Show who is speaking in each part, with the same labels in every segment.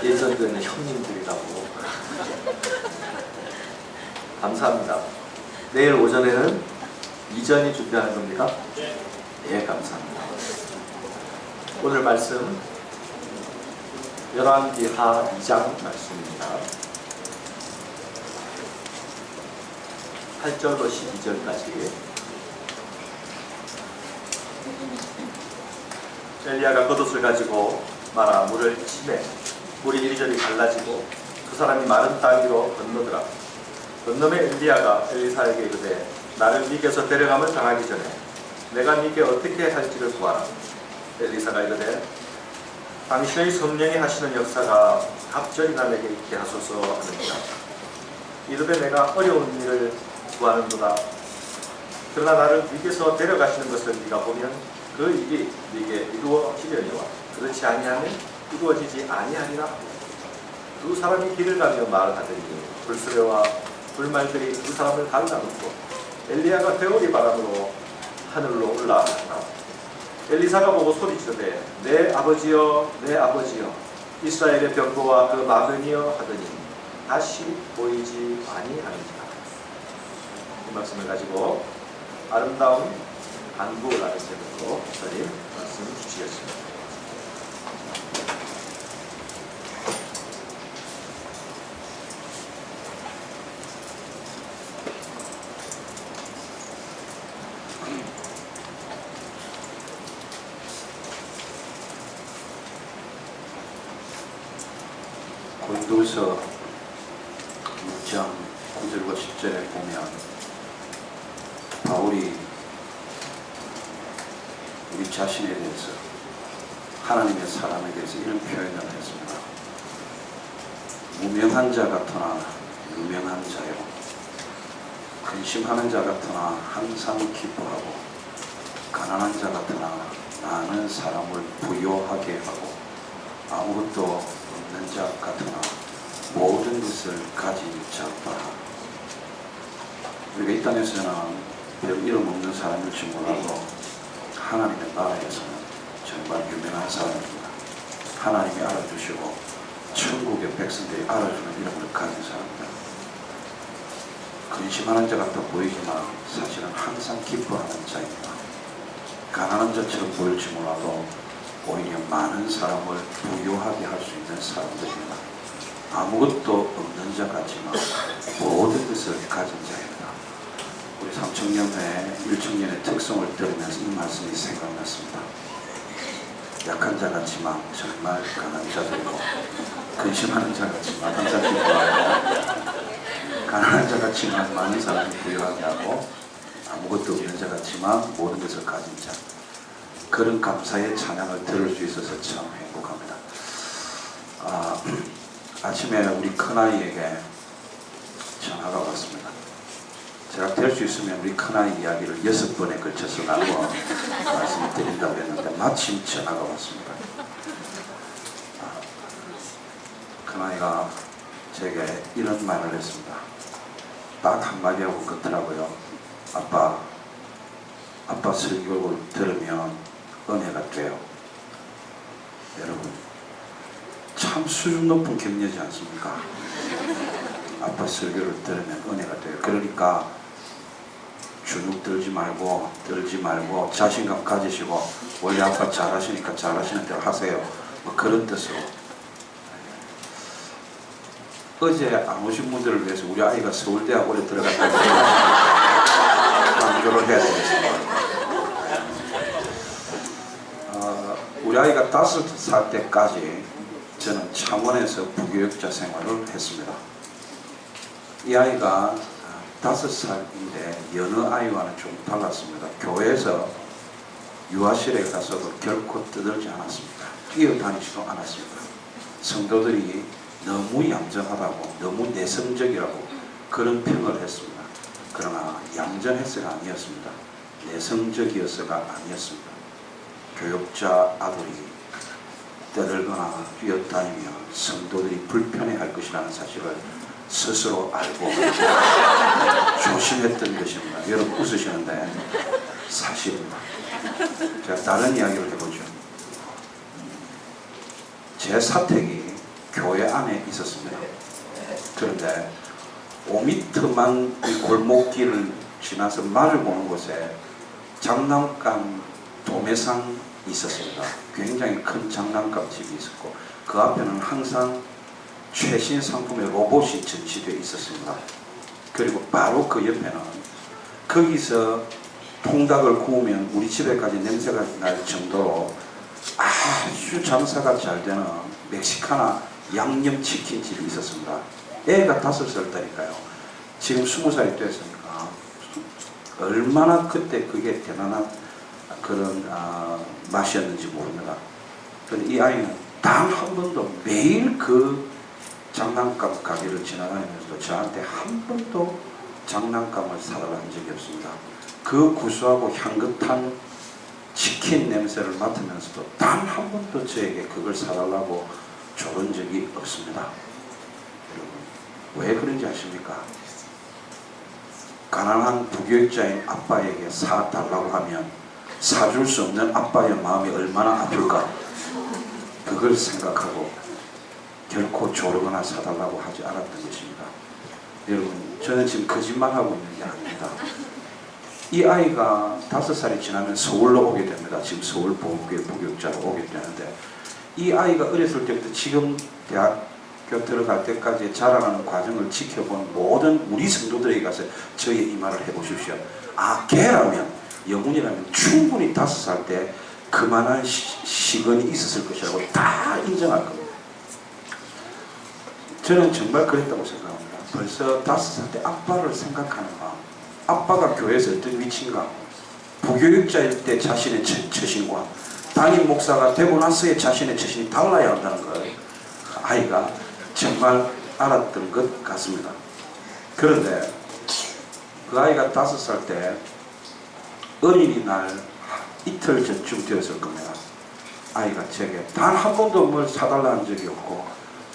Speaker 1: 예전에는 형님들이라고. 감사합니다. 내일 오전에는 이전이 준비하는 겁니까? 예, 감사합니다. 오늘 말씀 열왕기하 2장 말씀입니다. 8절로 12절까지. 엘리야가 겉옷을 가지고 말아 물을 치매 물이 이리저리 갈라지고 두 사람이 마른 땅 위로 건너더라. 건너매 엘리야가 엘리사에게 이르되 나를 네게서 데려감을 당하기 전에 내가 네게 어떻게 할지를 구하라. 엘리사가 이르되 당신의 성령이 하시는 역사가 갑절이나 내게 있게 하소서 하느니라. 이르되 내가 어려운 일을 구하는도다. 그러나 나를 네게서 데려가시는 것을 네가 보면 그 일이 네게 이루어지려니와 그렇지 아니하면 이루어지지 아니하리라. 두 사람이 길을 가며 말하더니 불수레와 불말들이 두 사람을 갈라놓고 엘리야가 회오리 바람으로 하늘로 올라가더라. 엘리사가 보고 소리치되 내 아버지여 내 아버지여 이스라엘의 병거와 그 마병이여 하더니 다시 보이지 아니하는지라. 이 말씀을 가지고 아름다운 안부라는 제목으로 목사님 말씀 주시겠습니다.
Speaker 2: 고린도후서 6장 9절과 10절에 보면 바울이 우리 자신에 대해서 하나님의 사람에 대해서 이런 표현을 했습니다. 무명한 자 같으나 유명한 자요 근심하는 자 같으나 항상 기뻐하고 가난한 자 같으나 많은 사람을 부요하게 하고 아무것도 없는 자 같으나 모든 것을 가진 자다. 우리가 이 땅에서는 별 이름 없는 사람일지 몰라도 하나님의 나라에서는 정말 유명한 사람입니다. 하나님이 알아주시고 천국의 백성들이 알아주는 이름을 가진 사람입니다. 근심하는 자 같아 보이지만 사실은 항상 기뻐하는 자입니다. 가난한 자처럼 보일지 몰라도 오히려 많은 사람을 부유하게 할 수 있는 사람들입니다. 아무것도 없는 자 같지만 모든 것을 가진 자입니다. 우리 삼청년회 1청년의 특성을 들으면서 이 말씀이 생각났습니다. 약한 자 같지만 정말 강한 자들이고 근심하는 자 같지만 항상 기뻐하고 가난한 자 같지만 많은 사람이 부유하게 하고 아무것도 없는 자 같지만 모든 것을 가진 자. 그런 감사의 찬양을 들을 수 있어서 참 행복합니다. 아침에 우리 큰아이에게 전화가 왔습니다. 제가 될 수 있으면 우리 큰아이 이야기를 6번에 걸쳐서 나누어 말씀을 드린다고 했는데 마침 전화가 왔습니다. 큰아이가 제게 이런 말을 했습니다. 딱 한마디 하고 끊더라고요. 아빠 설교를 들으면 은혜가 돼요. 여러분 참 수준 높은 격려지 않습니까? 아빠 설교를 들으면 은혜가 돼요. 그러니까 주눅 들지 말고 자신감 가지시고 원래 아빠 잘하시니까 잘하시는 대로 하세요. 뭐 그런 뜻으로. 어제 안 오신 분들을 위해서 우리 아이가 서울대학원에 들어갔다고 강조를 해야 되겠습니다. 우리 아이가 5살 때까지 저는 창원에서 부교육자 생활을 했습니다. 이 아이가 5살인데 여느 아이와는 좀 달랐습니다. 교회에서 유아실에 가서도 결코 떠들지 않았습니다. 뛰어다니지도 않았습니다. 성도들이 너무 얌전하다고 너무 내성적이라고 그런 평을 했습니다. 그러나 얌전해서가 아니었습니다. 내성적이어서가 아니었습니다. 교육자 아들이 떠들거나 뛰어다니며 성도들이 불편해할 것이라는 사실을 스스로 알고 조심했던 것입니다. 여러분 웃으시는데 사실입니다. 제가 다른 이야기를 해보죠. 제 사택이 교회 안에 있었습니다. 그런데 5m만 이 골목길을 지나서 마주보는 곳에 장난감 도매상이 있었습니다. 굉장히 큰 장난감 집이 있었고 그 앞에는 항상 최신 상품의 로봇이 전시되어 있었습니다. 그리고 바로 그 옆에는 거기서 통닭을 구우면 우리 집에까지 냄새가 날 정도로 아주 장사가 잘 되는 멕시카나 양념치킨집이 있었습니다. 애가 5살짜리니까요. 지금 20살이 됐으니까 얼마나 그때 그게 대단한 그런 맛이었는지 모릅니다. 그런데 이 아이는 단 한 번도 매일 그 장난감 가게를 지나다니면서도 저한테 한 번도 장난감을 사달라는 적이 없습니다. 그 구수하고 향긋한 치킨 냄새를 맡으면서도 단 한 번도 저에게 그걸 사달라고 조른 적이 없습니다. 왜 그런지 아십니까? 가난한 부교육자인 아빠에게 사달라고 하면 사줄 수 없는 아빠의 마음이 얼마나 아플까? 그걸 생각하고 결코 조르거나 사달라고 하지 않았던 것입니다. 여러분, 저는 지금 거짓말하고 있는 게 아닙니다. 이 아이가 5살이 지나면 서울로 오게 됩니다. 지금 서울 보험교회 부교육자로 오게 되는데 이 아이가 어렸을 때부터 지금 대학교 들어갈 때까지 자라나는 과정을 지켜본 모든 우리 성도들에게 가서 저의 이 말을 해보십시오. 걔라면 영훈이라면 충분히 5살 때 그만한 시건이 있었을 것이라고 다 인정할 겁니다. 저는 정말 그랬다고 생각합니다. 벌써 5살 때 아빠를 생각하는 마음, 아빠가 교회에서 어떤 위치인가, 부교육자일 때 자신의 처신과 담임 목사가 되고 나서의 자신의 처신이 달라야 한다는 걸 아이가 정말 알았던 것 같습니다. 그런데 그 아이가 5살 때 어린이날 이틀 전쯤 되었을 겁니다. 아이가 제게 단 한 번도 뭘 사달라는 적이 없고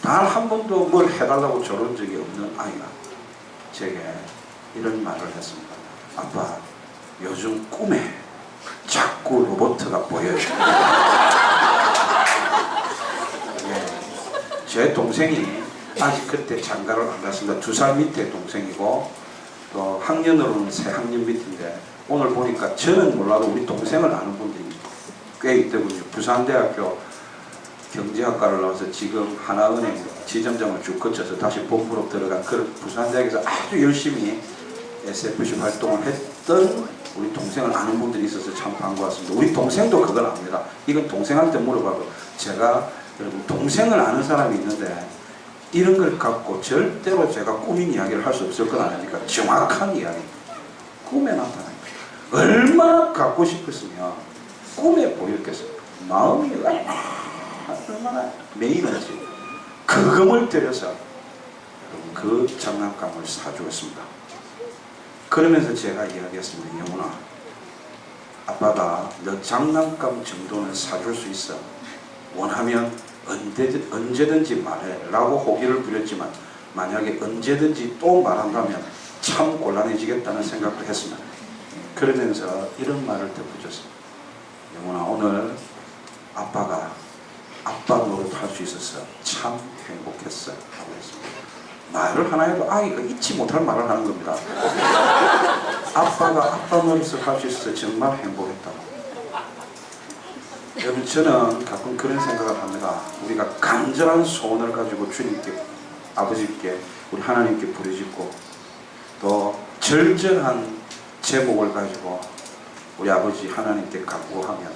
Speaker 2: 단 한 번도 뭘 해달라고 조른 적이 없는 아이가 제게 이런 말을 했습니다. 아빠, 요즘 꿈에 자꾸 로봇가 보여요. 제 동생이 아직 그때 장가를 안 갔습니다. 2살 밑에 동생이고 또 학년으로는 3학년 밑인데 오늘 보니까 저는 몰라도 우리 동생을 아는 분들이 꽤 있더군요. 부산대학교 경제학과를 나와서 지금 하나은행 지점장을 쭉 거쳐서 다시 본부로 들어간 그 부산대학에서 아주 열심히 SFC 활동을 했던 우리 동생을 아는 분들이 있어서 참 반가웠습니다. 우리 동생도 그걸 압니다. 이건 동생한테 물어봐도 제가 여러분 동생을 아는 사람이 있는데 이런 걸 갖고 절대로 제가 꾸민 이야기를 할 수 없을 건 아닙니까? 정확한 이야기. 꿈에 나타납니다. 얼마나 갖고 싶었으면 꿈에 보였겠어요. 마음이 얼마나 메이는지 그 금을 들여서 그 장난감을 사주었습니다. 그러면서 제가 이야기했습니다. 영훈아, 아빠가 너 장난감 정도는 사줄 수 있어. 원하면 언제든지 말해 라고 호기를 부렸지만 만약에 언제든지 또 말한다면 참 곤란해지겠다는 생각도 했습니다. 그러면서 이런 말을 덧붙였습니다. 영훈아, 오늘 아빠가 아빠 노릇 할 수 있어서 참 행복했어 하고 했습니다. 말을 하나 해도 아이가 잊지 못할 말을 하는 겁니다. 아빠가 아빠 노릇을 할 수 있어서 정말 행복했다고. 여러분, 저는 가끔 그런 생각을 합니다. 우리가 간절한 소원을 가지고 주님께, 아버지께, 우리 하나님께 부르짖고 또 절절한 제목을 가지고 우리 아버지 하나님께 간구하면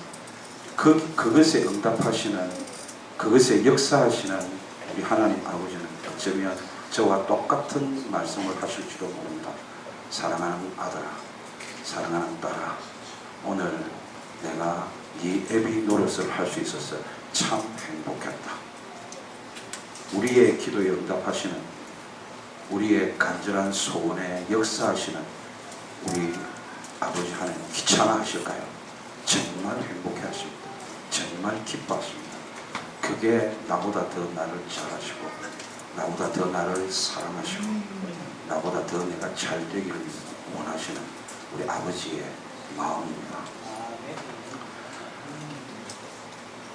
Speaker 2: 그것에 응답하시는, 그것에 역사하시는 우리 하나님 아버지는 어쩌면 저와 똑같은 말씀을 하실지도 모릅니다. 사랑하는 아들아, 사랑하는 딸아, 오늘 내가 네 애비 노릇을 할 수 있어서 참 행복했다. 우리의 기도에 응답하시는, 우리의 간절한 소원에 역사하시는 우리 아버지 하나님 귀찮아하실까요? 정말 행복해하십니다. 정말 기뻐하십니다. 그게 나보다 더 나를 잘하시고 나보다 더 나를 사랑하시고 나보다 더 내가 잘 되기를 원하시는 우리 아버지의 마음입니다.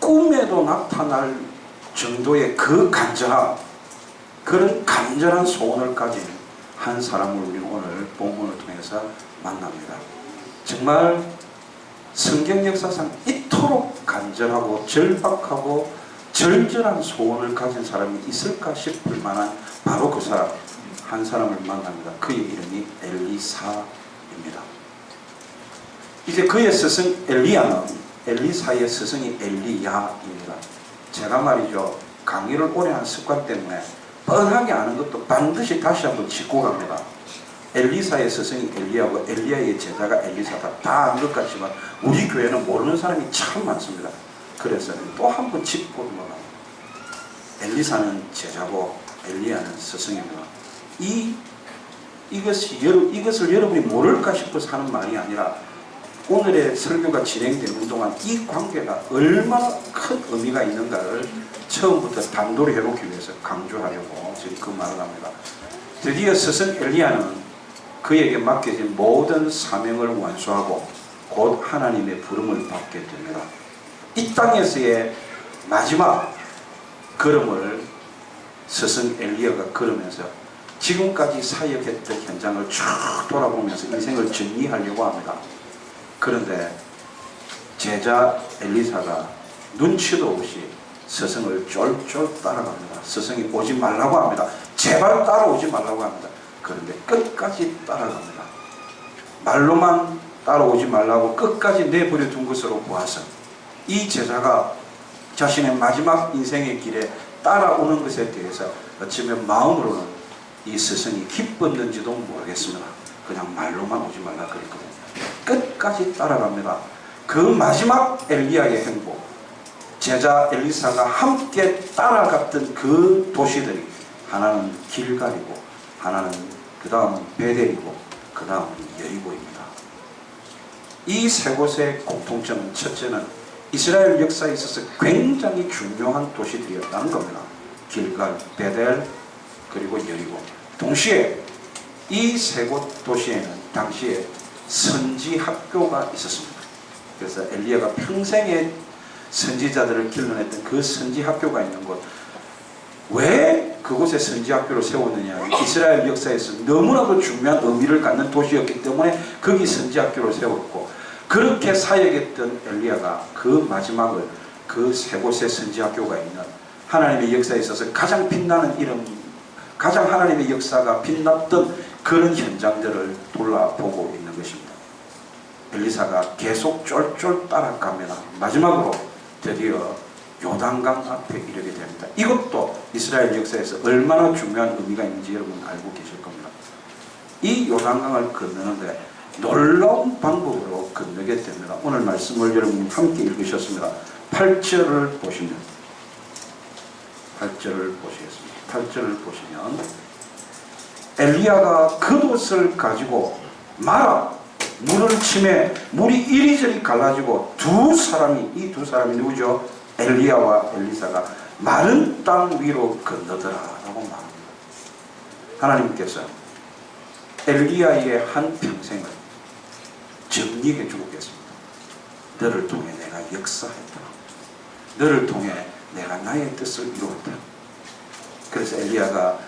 Speaker 2: 꿈에도 나타날 정도의 그 간절함, 그런 간절한 소원을 가진 한 사람을 우리는 오늘 본문을 통해서 만납니다. 정말 성경 역사상 이토록 간절하고 절박하고 절절한 소원을 가진 사람이 있을까 싶을 만한 바로 그 사람, 한 사람을 만납니다. 그의 이름이 엘리사입니다. 이제 그의 스승 엘리야는 엘리사의 스승이 엘리야입니다. 제가 말이죠, 강의를 오래 한 습관 때문에 뻔하게 아는 것도 반드시 다시 한번 짚고 갑니다. 엘리사의 스승이 엘리야고 엘리야의 제자가 엘리사다. 다 아는 것 같지만 우리 교회는 모르는 사람이 참 많습니다. 그래서 또 한 번 짚고 넘어갑니다. 엘리사는 제자고 엘리야는 스승입니다. 이것을 여러분이 모를까 싶어서 하는 말이 아니라 오늘의 설교가 진행되는 동안 이 관계가 얼마나 큰 의미가 있는가를 처음부터 단도리 해보기 위해서 강조하려고 지금 그 말을 합니다. 드디어 스승 엘리야는 그에게 맡겨진 모든 사명을 완수하고 곧 하나님의 부름을 받게 됩니다. 이 땅에서의 마지막 걸음을 스승 엘리야가 걸으면서 지금까지 사역했던 현장을 쭉 돌아보면서 인생을 정리하려고 합니다. 그런데 제자 엘리사가 눈치도 없이 스승을 쫄쫄 따라갑니다. 스승이 오지 말라고 합니다. 제발 따라오지 말라고 합니다. 그런데 끝까지 따라갑니다. 말로만 따라오지 말라고 끝까지 내버려 둔 것으로 보아서 이 제자가 자신의 마지막 인생의 길에 따라오는 것에 대해서 어쩌면 마음으로는 이 스승이 기뻤는지도 모르겠습니다. 그냥 말로만 오지 말라 그랬거든요. 끝까지 따라갑니다. 그 마지막 엘리야의 행보, 제자 엘리사가 함께 따라갔던 그 도시들이 하나는 길갈이고 하나는 그 다음은 베델이고 그 다음은 여리고입니다. 이 세 곳의 공통점은 첫째는 이스라엘 역사에 있어서 굉장히 중요한 도시들이었다는 겁니다. 길갈, 베델, 그리고 여리고. 동시에 이 세 곳 도시에는 당시에 선지 학교가 있었습니다. 그래서 엘리야가 평생에 선지자들을 길러냈던 그 선지 학교가 있는 곳. 왜 그곳에 선지 학교를 세웠느냐? 이스라엘 역사에서 너무나도 중요한 의미를 갖는 도시였기 때문에 거기 선지 학교를 세웠고, 그렇게 사역했던 엘리야가 그 마지막을 그 세 곳의 선지 학교가 있는 하나님의 역사에 있어서 가장 빛나는 이름, 가장 하나님의 역사가 빛났던 그런 현장들을 돌아보고 있는 것입니다. 엘리사가 계속 쫄쫄 따라갑니다. 마지막으로 드디어 요단강 앞에 이르게 됩니다. 이것도 이스라엘 역사에서 얼마나 중요한 의미가 있는지 여러분 알고 계실 겁니다. 이 요단강을 건너는데 놀라운 방법으로 건너게 됩니다. 오늘 말씀을 여러분 함께 읽으셨습니다. 8절을 보시면 8절을 보시겠습니다. 8절을 보시면 엘리야가 겉옷을 가지고 마라 물을 치매 물이 이리저리 갈라지고 이 두 사람이 누구죠? 엘리야와 엘리사가 마른 땅 위로 건너더라 라고 말합니다. 하나님께서 엘리야의 한 평생을 정리해 주겠습니다. 너를 통해 내가 역사했다. 너를 통해 내가 나의 뜻을 이루었다. 그래서 엘리야가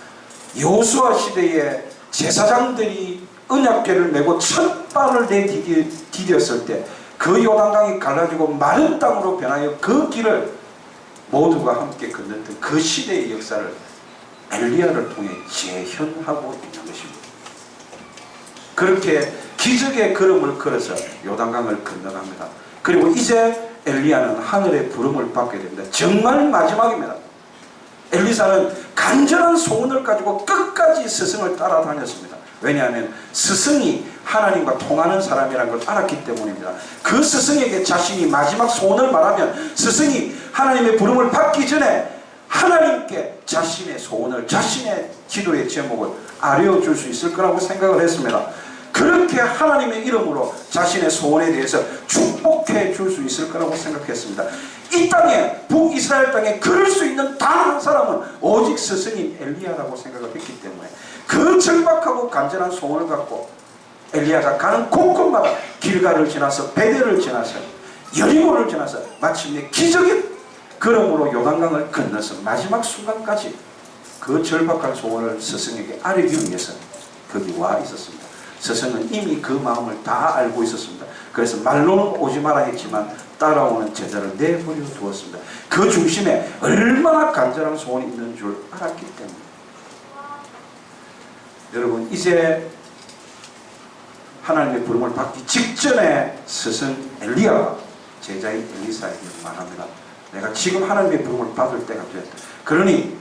Speaker 2: 여호수아 시대의 제사장들이 언약궤를 메고 첫 발을 내디뎠을 때 그 요단강이 갈라지고 마른 땅으로 변하여 그 길을 모두가 함께 건넜던 그 시대의 역사를 엘리야를 통해 재현하고 있는 것입니다. 그렇게 기적의 걸음을 걸어서 요단강을 건너갑니다. 그리고 이제 엘리야는 하늘의 부름을 받게 됩니다. 정말 마지막입니다. 엘리사는 간절한 소원을 가지고 끝까지 스승을 따라다녔습니다. 왜냐하면 스승이 하나님과 통하는 사람이라는 걸 알았기 때문입니다. 그 스승에게 자신이 마지막 소원을 말하면 스승이 하나님의 부름을 받기 전에 하나님께 자신의 소원을, 자신의 기도의 제목을 알려줄 수 있을 거라고 생각을 했습니다. 그렇게 하나님의 이름으로 자신의 소원에 대해서 축복해 줄 수 있을 거라고 생각했습니다. 이 땅에, 북이스라엘 땅에 그럴 수 있는 단 한 사람은 오직 스승인 엘리야라고 생각을 했기 때문에 그 절박하고 간절한 소원을 갖고 엘리야가 가는 곳곳마다 길갈을 지나서 베델을 지나서 여리고를 지나서 마침내 기적의 그러므로 요단강을 건너서 마지막 순간까지 그 절박한 소원을 스승에게 아뢰기 위해서 거기 와 있었습니다. 스승은 이미 그 마음을 다 알고 있었습니다. 그래서 말로는 오지 마라 했지만 따라오는 제자를 내버려 두었습니다. 그 중심에 얼마나 간절한 소원이 있는 줄 알았기 때문에. 여러분, 이제 하나님의 부름을 받기 직전에 스승 엘리야가 제자인 엘리사에게 말합니다. 내가 지금 하나님의 부름을 받을 때가 되었다. 그러니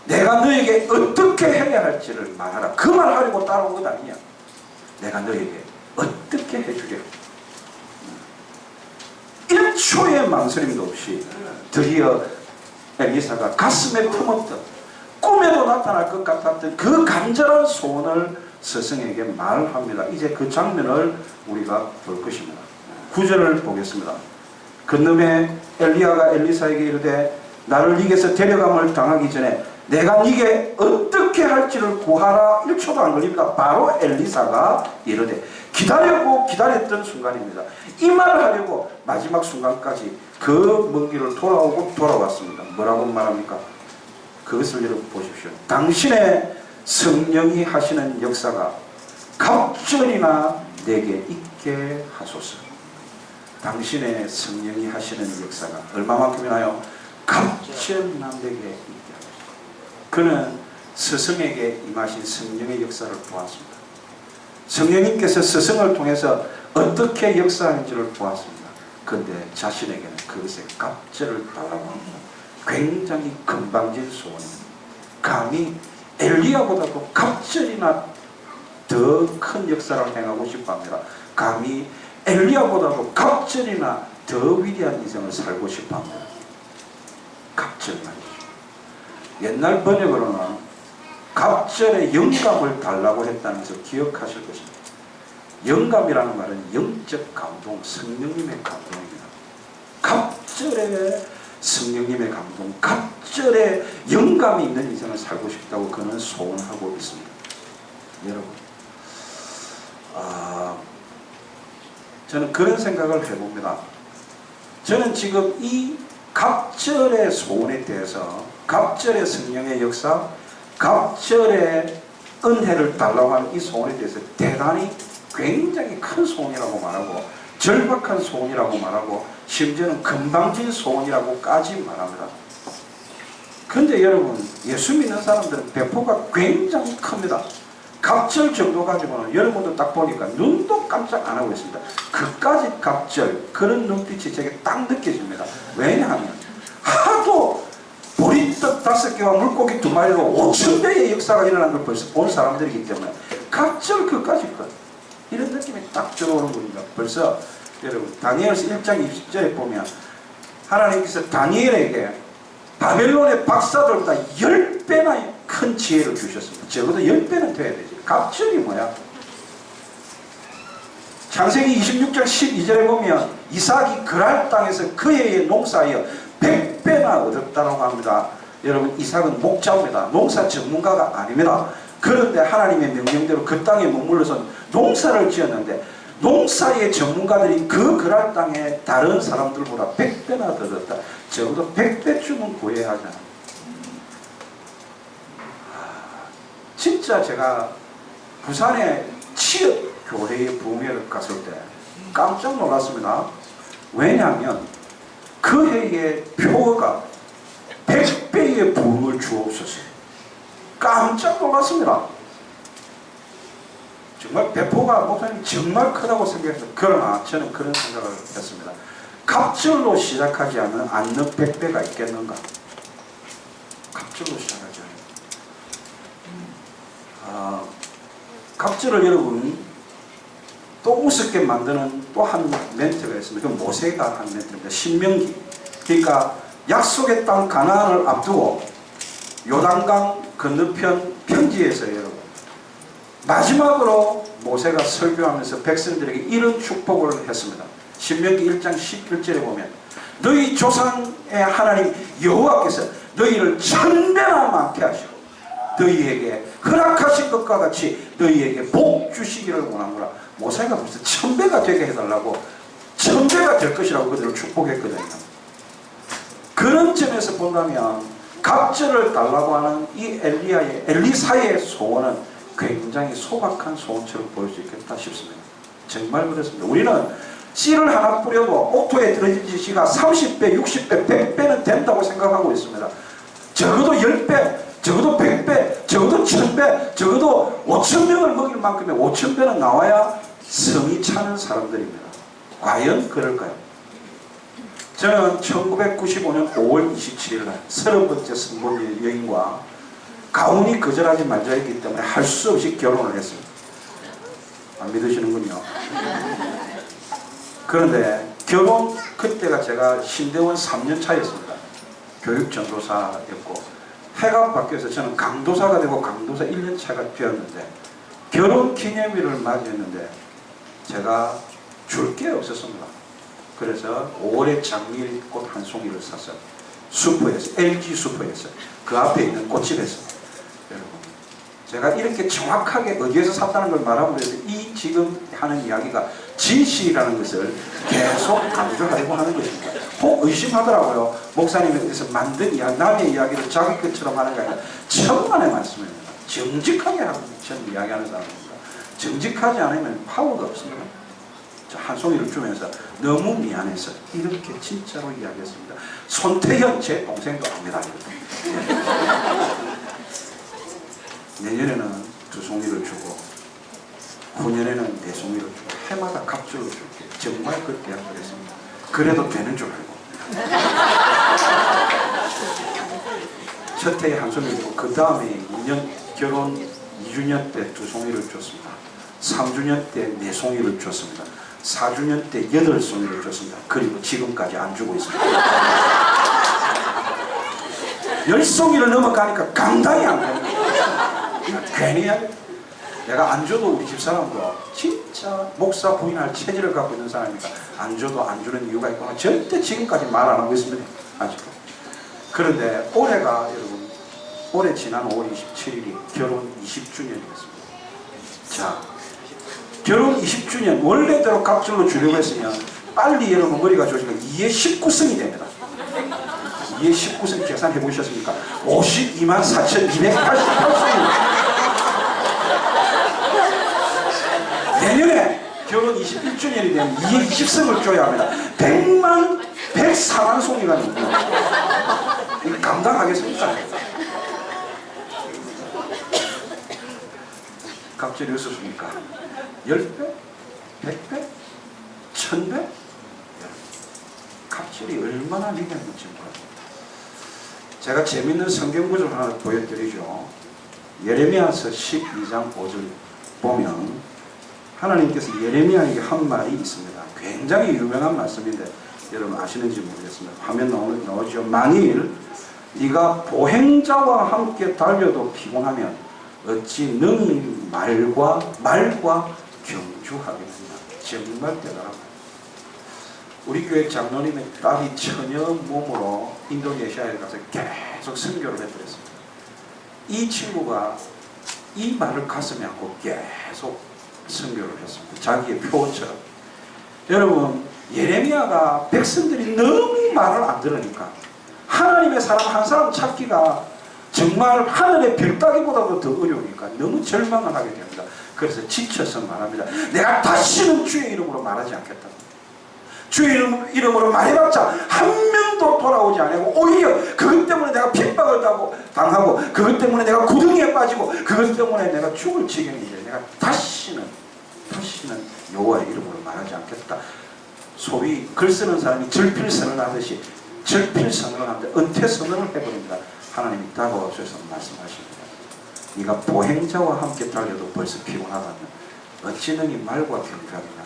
Speaker 2: 내가 너에게 어떻게 해야 할지를 말하라. 그 말하려고 따라온 것 아니냐. 내가 너에게 어떻게 해주려. 1초의 망설임도 없이 드디어 엘리사가 가슴에 품었던, 꿈에도 나타날 것 같았던 그 간절한 소원을 스승에게 말합니다. 이제 그 장면을 우리가 볼 것입니다. 9절을 보겠습니다. 그놈의 엘리야가 엘리사에게 이르되 나를 네게서 데려감을 당하기 전에 내가 네게 어떻게 할지를 구하라. 1초도 안 걸립니다. 바로 엘리사가 이르되 기다렸고 기다렸던 순간입니다. 이 말을 하려고 마지막 순간까지 그 먼 길을 돌아오고 돌아왔습니다. 뭐라고 말합니까? 그것을 여러분 보십시오. 당신의 성령이 하시는 역사가 갑절이나 내게 있게 하소서. 당신의 성령이 하시는 역사가 얼마만큼이나요? 갑절이나 내게 있게 하소서. 그는 스승에게 임하신 성령의 역사를 보았습니다. 성령님께서 스승을 통해서 어떻게 역사하는지를 보았습니다. 그런데 자신에게는 그것의 갑절을 달라고 합니다. 굉장히 건방진 소원입니다. 감히 엘리야보다도 갑절이나 더 큰 역사를 행하고 싶어 합니다. 감히 엘리야보다도 갑절이나 더 위대한 인생을 살고 싶어 합니다. 갑절 말이죠. 옛날 번역으로는 갑절의 영감을 달라고 했다는 것을 기억하실 것입니다. 영감이라는 말은 영적 감동, 성령님의 감동입니다. 갑절의 성령님의 감동, 갑절의 영감이 있는 인생을 살고 싶다고 그는 소원하고 있습니다. 여러분, 저는 그런 생각을 해봅니다. 저는 지금 이 갑절의 소원에 대해서, 갑절의 성령의 역사, 갑절의 은혜를 달라고 하는 이 소원에 대해서 대단히 굉장히 큰 소원이라고 말하고, 절박한 소원이라고 말하고, 심지어는 건방진 소원이라고까지 말합니다. 그런데 여러분, 예수 믿는 사람들은 배포가 굉장히 큽니다. 갑절 정도 가지고는 여러분도 딱 보니까 눈도 깜짝 안 하고 있습니다. 그까지 갑절, 그런 눈빛이 제게 딱 느껴집니다. 왜냐하면 하도 보리떡 5개와 물고기 2마리로 5,000배의 역사가 일어난 걸 벌써 본 사람들이기 때문에 갑절 그까지 것, 이런 느낌이 딱 들어오는 겁니다. 벌써 여러분, 다니엘서 1장 20절에 보면 하나님께서 다니엘에게 바벨론의 박사들보다 10배나 큰 지혜를 주셨습니다. 적어도 10배는 돼야 되지. 갑절이 뭐야? 창세기 26장 12절에 보면 이삭이 그랄 땅에서 그 해의 농사하여 100배나 얻었다고 합니다. 여러분, 이삭은 목자입니다. 농사 전문가가 아닙니다. 그런데 하나님의 명령대로 그 땅에 머물러서 농사를 지었는데, 농사의 전문가들이 그 그랄 땅에 다른 사람들보다 100배나 더 얻었다. 적어도 100배쯤은 구해야 하잖아. 진짜 제가 부산에 취업교회의 부흥회를 갔을 때 깜짝 놀랐습니다. 왜냐하면 그 해의 표가 100배의 부흥을 주옵소서. 깜짝 놀랐습니다. 정말 배포가 목사님 정말 크다고 생각해서, 그러나 저는 그런 생각을 했습니다. 갑절로 시작하지 않는 100배가 있겠는가? 갑절로 시작하지 않아요. 갑절을 여러분 또 우습게 만드는 또 한 멘트가 있습니다. 그 모세가 한 멘트입니다. 신명기. 그러니까 약속의 땅 가나안을 앞두고 요단강 건너편 평지에서 여러분 마지막으로 모세가 설교하면서 백성들에게 이런 축복을 했습니다. 신명기 1장 11절에 보면 너희 조상의 하나님 여호와께서 너희를 1000배나 많게 하시고 너희에게 허락하신 것과 같이 너희에게 복 주시기를 원하노라. 모세가 벌써 1000배가 되게 해달라고, 1000배가 될 것이라고 그들을 축복했거든요. 그 그런 점에서 본다면 갑절을 달라고 하는 이 엘리사의 소원은 굉장히 소박한 소원처럼 보일 수 있겠다 싶습니다. 정말 그렇습니다. 우리는 씨를 하나 뿌려도 옥토에 들어진 씨가 30배, 60배, 100배는 된다고 생각하고 있습니다. 적어도 10배, 적어도 100배, 적어도 1000배, 적어도 5000명을 먹일 만큼의 5000배는 나와야 성이 차는 사람들입니다. 과연 그럴까요? 저는 1995년 5월 27일 날 30번째 성본 여인과 가훈이 거절하지 말자였기 때문에 할 수 없이 결혼을 했습니다. 안 믿으시는군요. 그런데 결혼 그때가 제가 신대원 3년 차였습니다. 교육전도사였고 해가 바뀌어서 저는 강도사가 되고 강도사 1년 차가 되었는데 결혼 기념일을 맞이했는데 제가 줄 게 없었습니다. 그래서 5월에 장미꽃 한 송이를 샀어요. 슈퍼에서, LG 슈퍼에서 그 앞에 있는 꽃집에서. 여러분, 제가 이렇게 정확하게 어디에서 샀다는 걸 말하고 그래서 이 지금 하는 이야기가 진실이라는 것을 계속 강조하려고 하는 것입니다. 혹 의심하더라고요. 목사님께서 만든 이야기, 남의 이야기를 자기 것처럼 하는 게 아니라 천만의 말씀입니다. 정직하게 하고 저는 이야기하는 사람입니다. 정직하지 않으면 파워가 없습니다. 한 송이를 주면서 너무 미안해서 이렇게 진짜로 이야기했습니다. 손태현 제 동생도 압니다. 내년에는 2송이를 주고 후년에는 4송이를 주고 해마다 갑절로 줄게. 정말 그렇게 약속했습니다. 그래도 되는 줄 알고 첫 해에 한 송이 주고 그 다음에 2년 결혼 2주년 때 2송이를 줬습니다. 3주년 때 4송이를 줬습니다. 4주년 때 8송이를 줬습니다. 그리고 지금까지 안 주고 있습니다. 10송이를 넘어가니까 감당이 안 됩니다. 괜히 내가 안 줘도 우리 집사람도 진짜 목사 부인할 체질을 갖고 있는 사람이니까 안 줘도 안 주는 이유가 있고 절대 지금까지 말 안 하고 있습니다. 아직도. 그런데 올해가 여러분 올해 지난 5월 27일이 결혼 20주년이었습니다. 자, 결혼 20주년 원래대로 갑절로 주려고 했으면 빨리 여러분 머리가 좋으니까 2의 19승이 됩니다. 2의 19승 계산해 보셨습니까? 524,288승입니다. 내년에 결혼 21주년이 되면 2의 20승을 줘야 합니다. 104만 송이가 됩니다. 이거 감당하겠습니까? 갑절이 어떻습니까? 10배? 100배? 1000배? 갑절이 얼마나 위대한지 몰라요. 제가 재밌는 성경 구절 하나 보여드리죠. 예레미야서 12장 5절 보면 하나님께서 예레미야에게 한 말이 있습니다. 굉장히 유명한 말씀인데 여러분 아시는지 모르겠습니다. 화면 나오죠. 만일 네가 보행자와 함께 달려도 피곤하면 어찌 능히 말과 경주하겠느냐. 정말 대단합니다. 우리 교회 장로님의 딸이 처녀 몸으로 인도네시아에 가서 계속 선교를 해드렸습니다. 이 친구가 이 말을 가슴에 안고 계속 선교를 했습니다. 자기의 표처럼. 여러분 예레미야가 백성들이 너무 말을 안 들으니까 하나님의 사람 한 사람 찾기가 정말 하늘의 별 따기보다도 더 어려우니까 너무 절망을 하게 됩니다. 그래서 지쳐서 말합니다. 내가 다시는 주의 이름으로 말하지 않겠다. 주의 이름으로 말해봤자 한 명도 돌아오지 않고 오히려 그것 때문에 내가 핍박을 당하고 그것 때문에 내가 구덩이에 빠지고 그것 때문에 내가 죽을 지경인데 내가 다시는 여호와의 이름으로 말하지 않겠다. 소위 글 쓰는 사람이 절필선언을 하듯이 절필선언을 하는데 은퇴선언을 해버립니다. 하나님이 다가오셔서 말씀하십니다. 네가 보행자와 함께 달려도 벌써 피곤하다면 어찌 능히 말과 경주하느냐.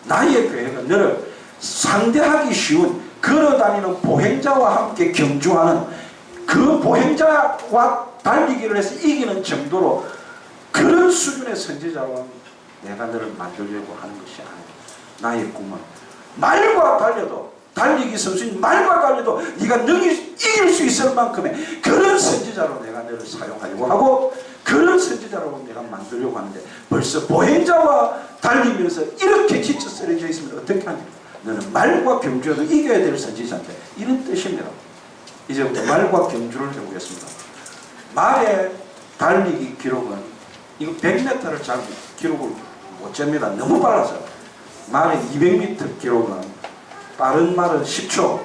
Speaker 2: 나의 계획은 너를 상대하기 쉬운 걸어다니는 보행자와 함께 경주하는 그 보행자와 달리기를 해서 이기는 정도로 그런 수준의 선지자로 내가 너를 만들려고 하는 것이 아니다. 나의 꿈은 말과 달려도 달리기 선수인 말과 달려도 네가 능히 이길 수 있을 만큼의 그런 선지자로 내가 너를 사용하려고 하고 그런 선지자로 내가 만들려고 하는데 벌써 보행자와 달리면서 이렇게 지쳐 쓰러져 있으면 어떻게 하냐. 너는 말과 경주에도 이겨야 될 선지자인데 이런 뜻입니다. 이제 말과 경주를 해보겠습니다. 말의 달리기 기록은 이거 100m를 잘 기록을 못 잽니다. 너무 빨라서. 말의 200m 기록은 빠른 말은 10초,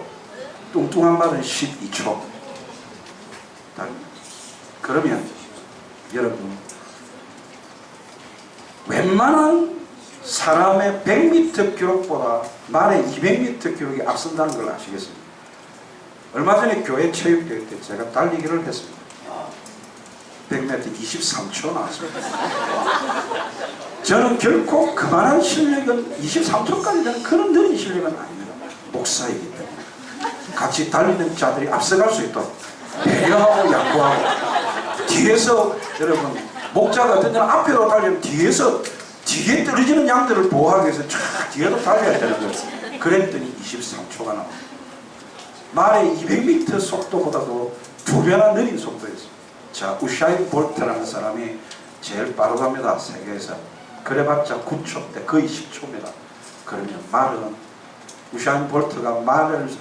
Speaker 2: 뚱뚱한 말은 12초. 그러면 여러분 웬만한 사람의 100m 기록보다 말의 200m 기록이 앞선다는 걸 아시겠습니까? 얼마 전에 교회 체육대회 때 제가 달리기를 했습니다. 100m 23초 나왔습니다. 저는 결코 그만한 실력은 23초까지 되는 그런 느린 실력은 아닙니다. 목사이기 때문에 같이 달리는 자들이 앞서갈 수 있도록 배려하고 양보하고 뒤에서 여러분 목자가 어떤 때는 앞에도 달리면 뒤에 떨어지는 양들을 보호하기 위해서 쫙 뒤에도 달려야 되는 거예요. 그랬더니 23초가 나옵니다. 말의 200m 속도보다도 2배나 느린 속도였습니다. 자, 우샤인 볼트라는 사람이 제일 빠르답니다. 세계에서. 그래봤자 9초대 거의 10초입니다. 그러면 말은 우샤인 볼트가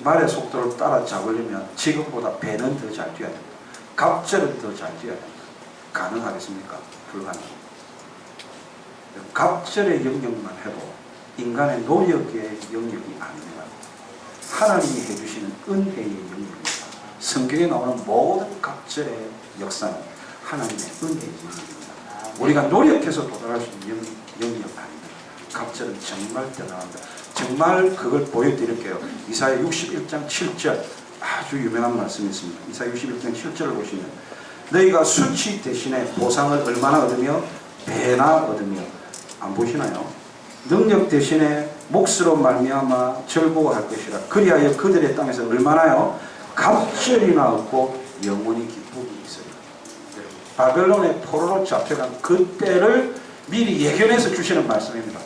Speaker 2: 말의 속도를 따라잡으려면 지금보다 배는 더 잘 뛰어야 됩니다. 갑절은 더 잘 뛰어야 됩니다. 가능하겠습니까? 불가능합니다. 갑절의 영역만 해도 인간의 노력의 영역이 아닙니다. 하나님이 해주시는 은혜의 영역입니다. 성경에 나오는 모든 갑절의 역사는 하나님의 은혜의 영역입니다. 우리가 노력해서 도달할 수 있는 영역 아닙니다. 갑절은 정말 대단합니다. 정말 그걸 보여드릴게요. 이사야 61장 7절 아주 유명한 말씀이 있습니다. 이사야 61장 7절을 보시면 너희가 수치 대신에 보상을 얼마나 얻으며 배나 얻으며 안 보시나요? 능력 대신에 몫으로 말미암아 절보할 것이라. 그리하여 그들의 땅에서 얼마나요? 갑절이나 얻고 영원히 기쁨이 있어요. 바벨론의 포로로 잡혀간 그 때를 미리 예견해서 주시는 말씀입니다.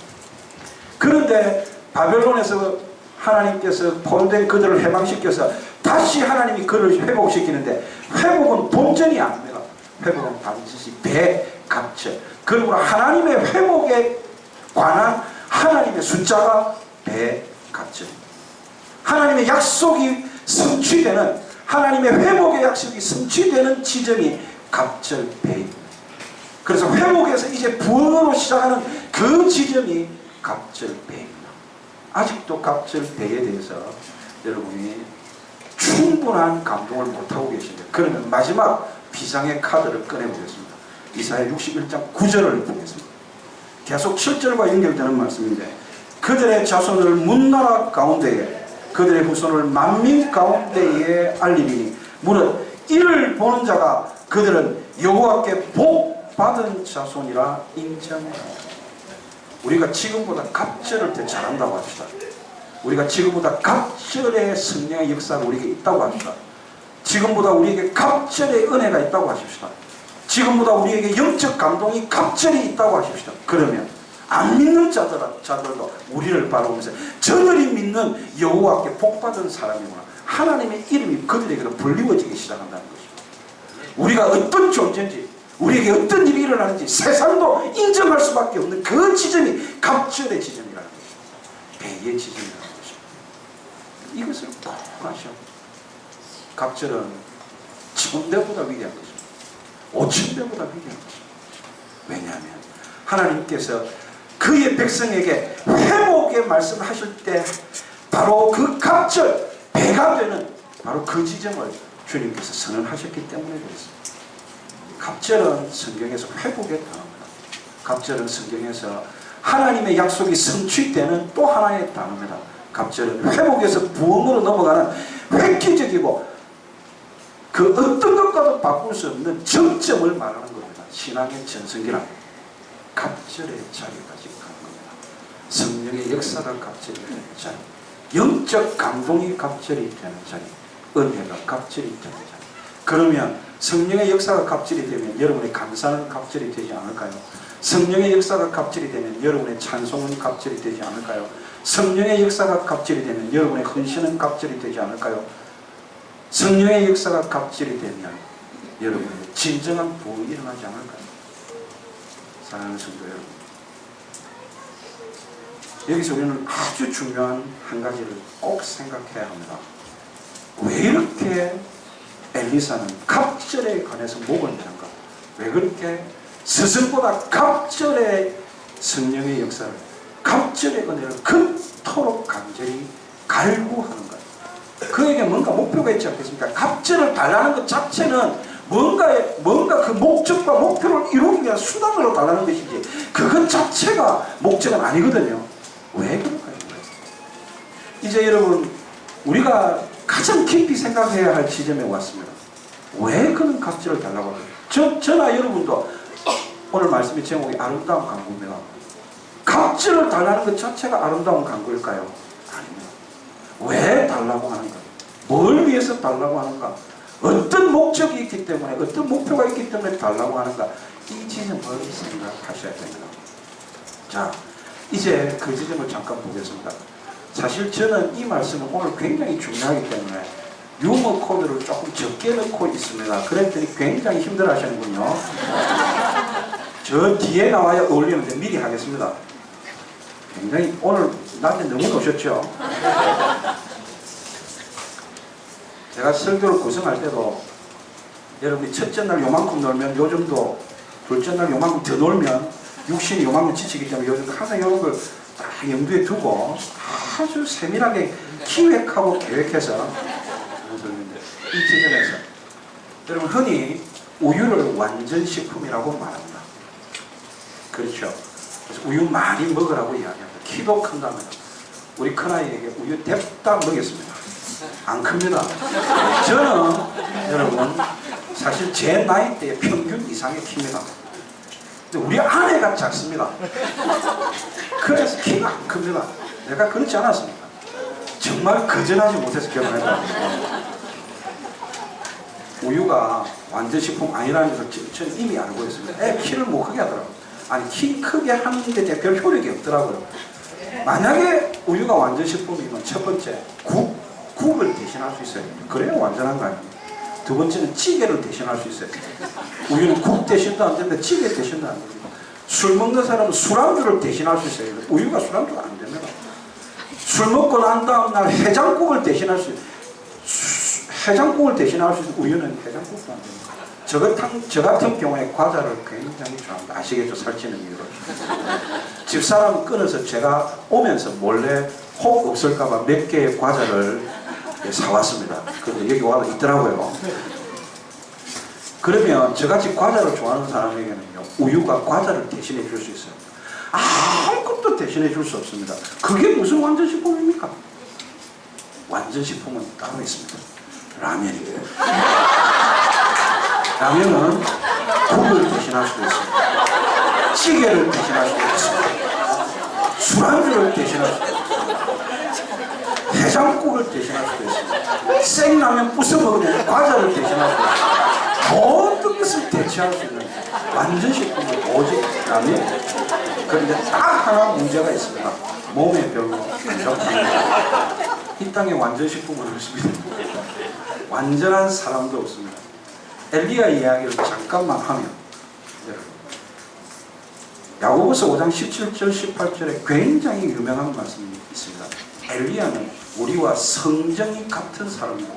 Speaker 2: 그런데 바벨론에서 하나님께서 포로된 그들을 해방시켜서 다시 하나님이 그를 회복시키는데 회복은 본전이 아닙니다. 회복은 반드시 배갑절. 그러므로 하나님의 회복에 관한 하나님의 숫자가 배갑절입니다. 하나님의 약속이 성취되는, 하나님의 회복의 약속이 성취되는 지점이 갑절 배입니다. 그래서 회복에서 이제 부흥으로 시작하는 그 지점이 갑절 배입니다. 아직도 갑절 배에 대해서 여러분이 충분한 감동을 못하고 계신데, 그러면 마지막 비상의 카드를 꺼내보겠습니다. 이사야 61장 9절을 보겠습니다. 계속 7절과 연결되는 말씀인데, 그들의 자손을 문나라 가운데에 그들의 후손을 만민 가운데에 알리리니 무릇 이를 보는 자가 그들은 여호와께 복 받은 자손이라 인정하라. 우리가 지금보다 갑절을 더 잘한다고 합시다. 우리가 지금보다 갑절의 성령의 역사가 우리에게 있다고 합시다. 지금보다 우리에게 갑절의 은혜가 있다고 하십시다. 지금보다 우리에게 영적 감동이 갑절이 있다고 하십시다. 그러면 안 믿는 자들도 우리를 바라보면서 저들이 믿는 여호와께 복받은 사람이구나, 하나님의 이름이 그들에게로 불리워지기 시작한다는 것입니다. 우리가 어떤 존재인지, 우리에게 어떤 일이 일어나는지 세상도 인정할 수밖에 없는 그 지점이 갑절의 지점이라는 것입니다. 배의 지점이라는 것입니다. 이것을 꼭 아셔. 갑절은 1000배보다 위대한 것입니다. 5000배보다 위대한 것입니다. 왜냐하면 하나님께서 그의 백성에게 회복의 말씀하실 때 바로 그 갑절, 배가 되는 바로 그 지점을 주님께서 선언하셨기 때문에 그렇습니다. 갑절은 성경에서 회복의 단어입니다. 갑절은 성경에서 하나님의 약속이 성취되는 또 하나의 단어입니다. 갑절은 회복에서 부흥으로 넘어가는 획기적이고 그 어떤 것과도 바꿀 수 없는 정점을 말하는 겁니다. 신앙의 전성기란 갑절의 자리까지 가는 겁니다. 성령의 역사가 갑절이 되는 자리, 영적 감동이 갑절이 되는 자리, 은혜가 갑절이 되는 자리. 그러면 성령의 역사가 갑절이 되면 여러분의 감사는 갑절이 되지 않을까요? 성령의 역사가 갑절이 되면 여러분의 찬송은 갑절이 되지 않을까요? 성령의 역사가 갑절이 되면 여러분의 헌신은 갑절이 되지 않을까요? 성령의 역사가 갑절이 되면 여러분의 진정한 부흥이 일어나지 않을까요? 사랑하는 성도 여러분, 여기서 우리는 아주 중요한 한 가지를 꼭 생각해야 합니다. 왜 이렇게 엘리사는 갑절에 관해서 목을 매는가? 왜 그렇게 스승보다 갑절의 성령의 역사를, 갑절의 은혜를 그토록 간절히 갈구하는가? 그에게 뭔가 목표가 있지 않겠습니까? 갑절을 달라는 것 자체는 뭔가 그 목적과 목표를 이루기 위한 수단으로 달라는 것이지 그것 자체가 목적은 아니거든요. 왜 그럴까요? 이제 여러분, 우리가 가장 깊이 생각해야 할 지점에 왔습니다. 왜 그는 갑절을 달라고 하죠? 저나 여러분도 오늘 말씀의 제목이 아름다운 간구입니다. 갑절을 달라는 것 자체가 아름다운 간구일까요? 아닙니다. 왜 달라고 하는가? 뭘 위해서 달라고 하는가? 어떤 목적이 있기 때문에, 어떤 목표가 있기 때문에 달라고 하는가? 이 지점을 생각하셔야 됩니다. 자, 이제 그 지점을 잠깐 보겠습니다. 사실 저는 이 말씀은 오늘 굉장히 중요하기 때문에 유머 코드를 조금 적게 넣고 있습니다. 그랬더니 굉장히 힘들어 하시는군요. 저 뒤에 나와야 어울리는데 미리 하겠습니다. 굉장히 오늘 낮에 너무 노셨죠? 제가 설교를 구성할 때도 여러분이 첫째 날 요만큼 놀면 요즘도 둘째 날 요만큼 더 놀면 육신이 요만큼 지치기 때문에 요즘 항상 이런 걸 딱 염두에 두고 아주 세밀하게 기획하고 계획해서 이 지점에서 여러분 흔히 우유를 완전식품이라고 말합니다. 그렇죠. 그래서 우유 많이 먹으라고 이야기합니다. 키도 큰다면 우리 큰아이에게 우유 냅다 먹였습니다. 안 큽니다. 저는 여러분 사실 제 나이대의 평균 이상의 키입니다. 근데 우리 아내가 작습니다. 그래서 키가 안 큽니다. 내가 그렇지 않았습니까? 정말 거절하지 못해서 결혼했다. 우유가 완전식품 아니라는 것을 저는 이미 알고 있습니다. 애 키를 못 크게 하더라고요. 아니 키 크게 하는 데 별 효력이 없더라고요. 만약에 우유가 완전식품이면 첫 번째 국을 대신할 수 있어요. 그래야 완전한 거 아닙니까? 두 번째는 찌개를 대신할 수 있어요. 우유는 국 대신도 안 되는데 찌개 대신도 안 됩니다. 술 먹는 사람은 술안주를 대신할 수 있어요. 우유가 술안주가 안 됩니다. 술 먹고 난 다음 날 해장국을 대신할 수 있어요. 해장국을 대신할 수 있는 우유는 해장국도 안 됩니다. 저 같은 경우에 과자를 굉장히 좋아합니다. 아시겠죠? 살찌는 이유로. 집사람은 끊어서 제가 오면서 몰래 혹 없을까봐 몇 개의 과자를 사왔습니다. 근데 여기 와서 있더라고요. 그러면 저같이 과자를 좋아하는 사람에게는요, 우유가 과자를 대신해 줄 수 있어요. 아무것도 대신해 줄 수 없습니다. 그게 무슨 완전식품입니까? 완전식품은 따로 있습니다. 라면이에요. 라면은 국을 대신할 수도 있습니다. 찌개를 대신할 수도 있습니다. 술안주를 대신할 수도 있습니다. 해장국을 대신할 수도 있습니다. 생라면 부숴 먹으면 과자를 대신할 수도 있습니다. 모든 것을 대체할 수 있는 완전식품은 오직 라면. 그런데 딱 하나 문제가 있습니다. 몸에 별로 안 좋습니다. 이 땅에 완전식품은 없습니다. 완전한 사람도 없습니다. 엘리야 이야기를 잠깐만 하면 야고보서 5장 17절 18절에 굉장히 유명한 말씀이 있습니다. 엘리야는 우리와 성정이 같은 사람입니다.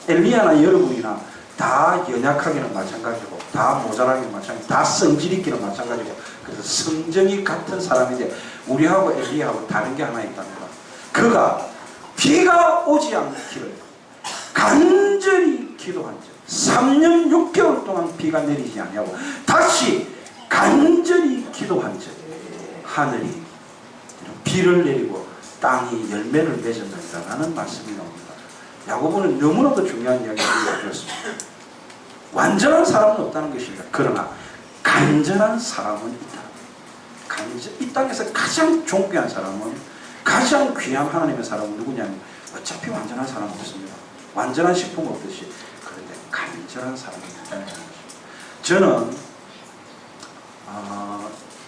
Speaker 2: 엘리야나 여러분이나 다 연약하기는 마찬가지고 다 모자라기는 마찬가지고 다 성질 있기는 마찬가지고 그래서 성정이 같은 사람인데 우리하고 엘리야하고 다른 게 하나 있답니다. 그가 비가 오지 않기를 간절히 기도한 적 3년 6개월 동안 비가 내리지 아니하고 다시 간절히 기도한 적 하늘이 비를 내리고 땅이 열매를 맺었느니라는 말씀이 나옵니다. 야고보는 너무나도 중요한 이야기를 해주셨습니다. 완전한 사람은 없다는 것입니다. 그러나 간절한 사람은 있다. 이 땅에서 가장 존귀한 사람은, 가장 귀한 하나님의 사람은 누구냐면 어차피 완전한 사람은 없습니다. 완전한 식품 없듯이. 그런데 간절한 사람이 있다는 것입니다. 저는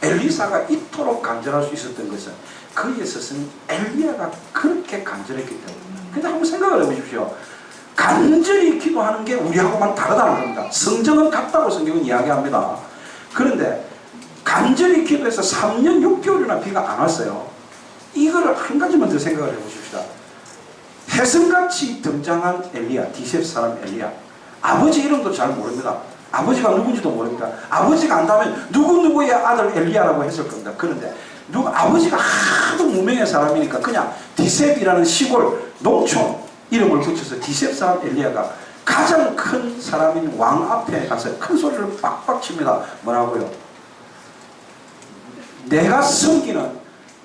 Speaker 2: 엘리사가 이토록 간절할 수 있었던 것은 그의 스승 엘리야가 그렇게 간절했기 때문입니다. 근데 한번 생각을 해보십시오. 간절히 기도하는 게 우리하고만 다르다는 겁니다. 성정은 같다고 성경은 이야기합니다. 그런데 간절히 기도해서 3년 6개월이나 비가 안 왔어요. 이거를 한 가지만 더 생각을 해보십시다. 태생같이 등장한 엘리야, 디셉 사람 엘리야. 아버지 이름도 잘 모릅니다. 아버지가 누군지도 모릅니다. 아버지가 안다면 누구누구의 아들 엘리야라고 했을 겁니다. 그런데 아버지가 하도 무명의 사람이니까 그냥 디셉이라는 시골 농촌 이름을 붙여서 디셉 사람 엘리야가 가장 큰 사람인 왕 앞에 가서 큰 소리를 빡빡 칩니다. 뭐라고요? 내가 섬기는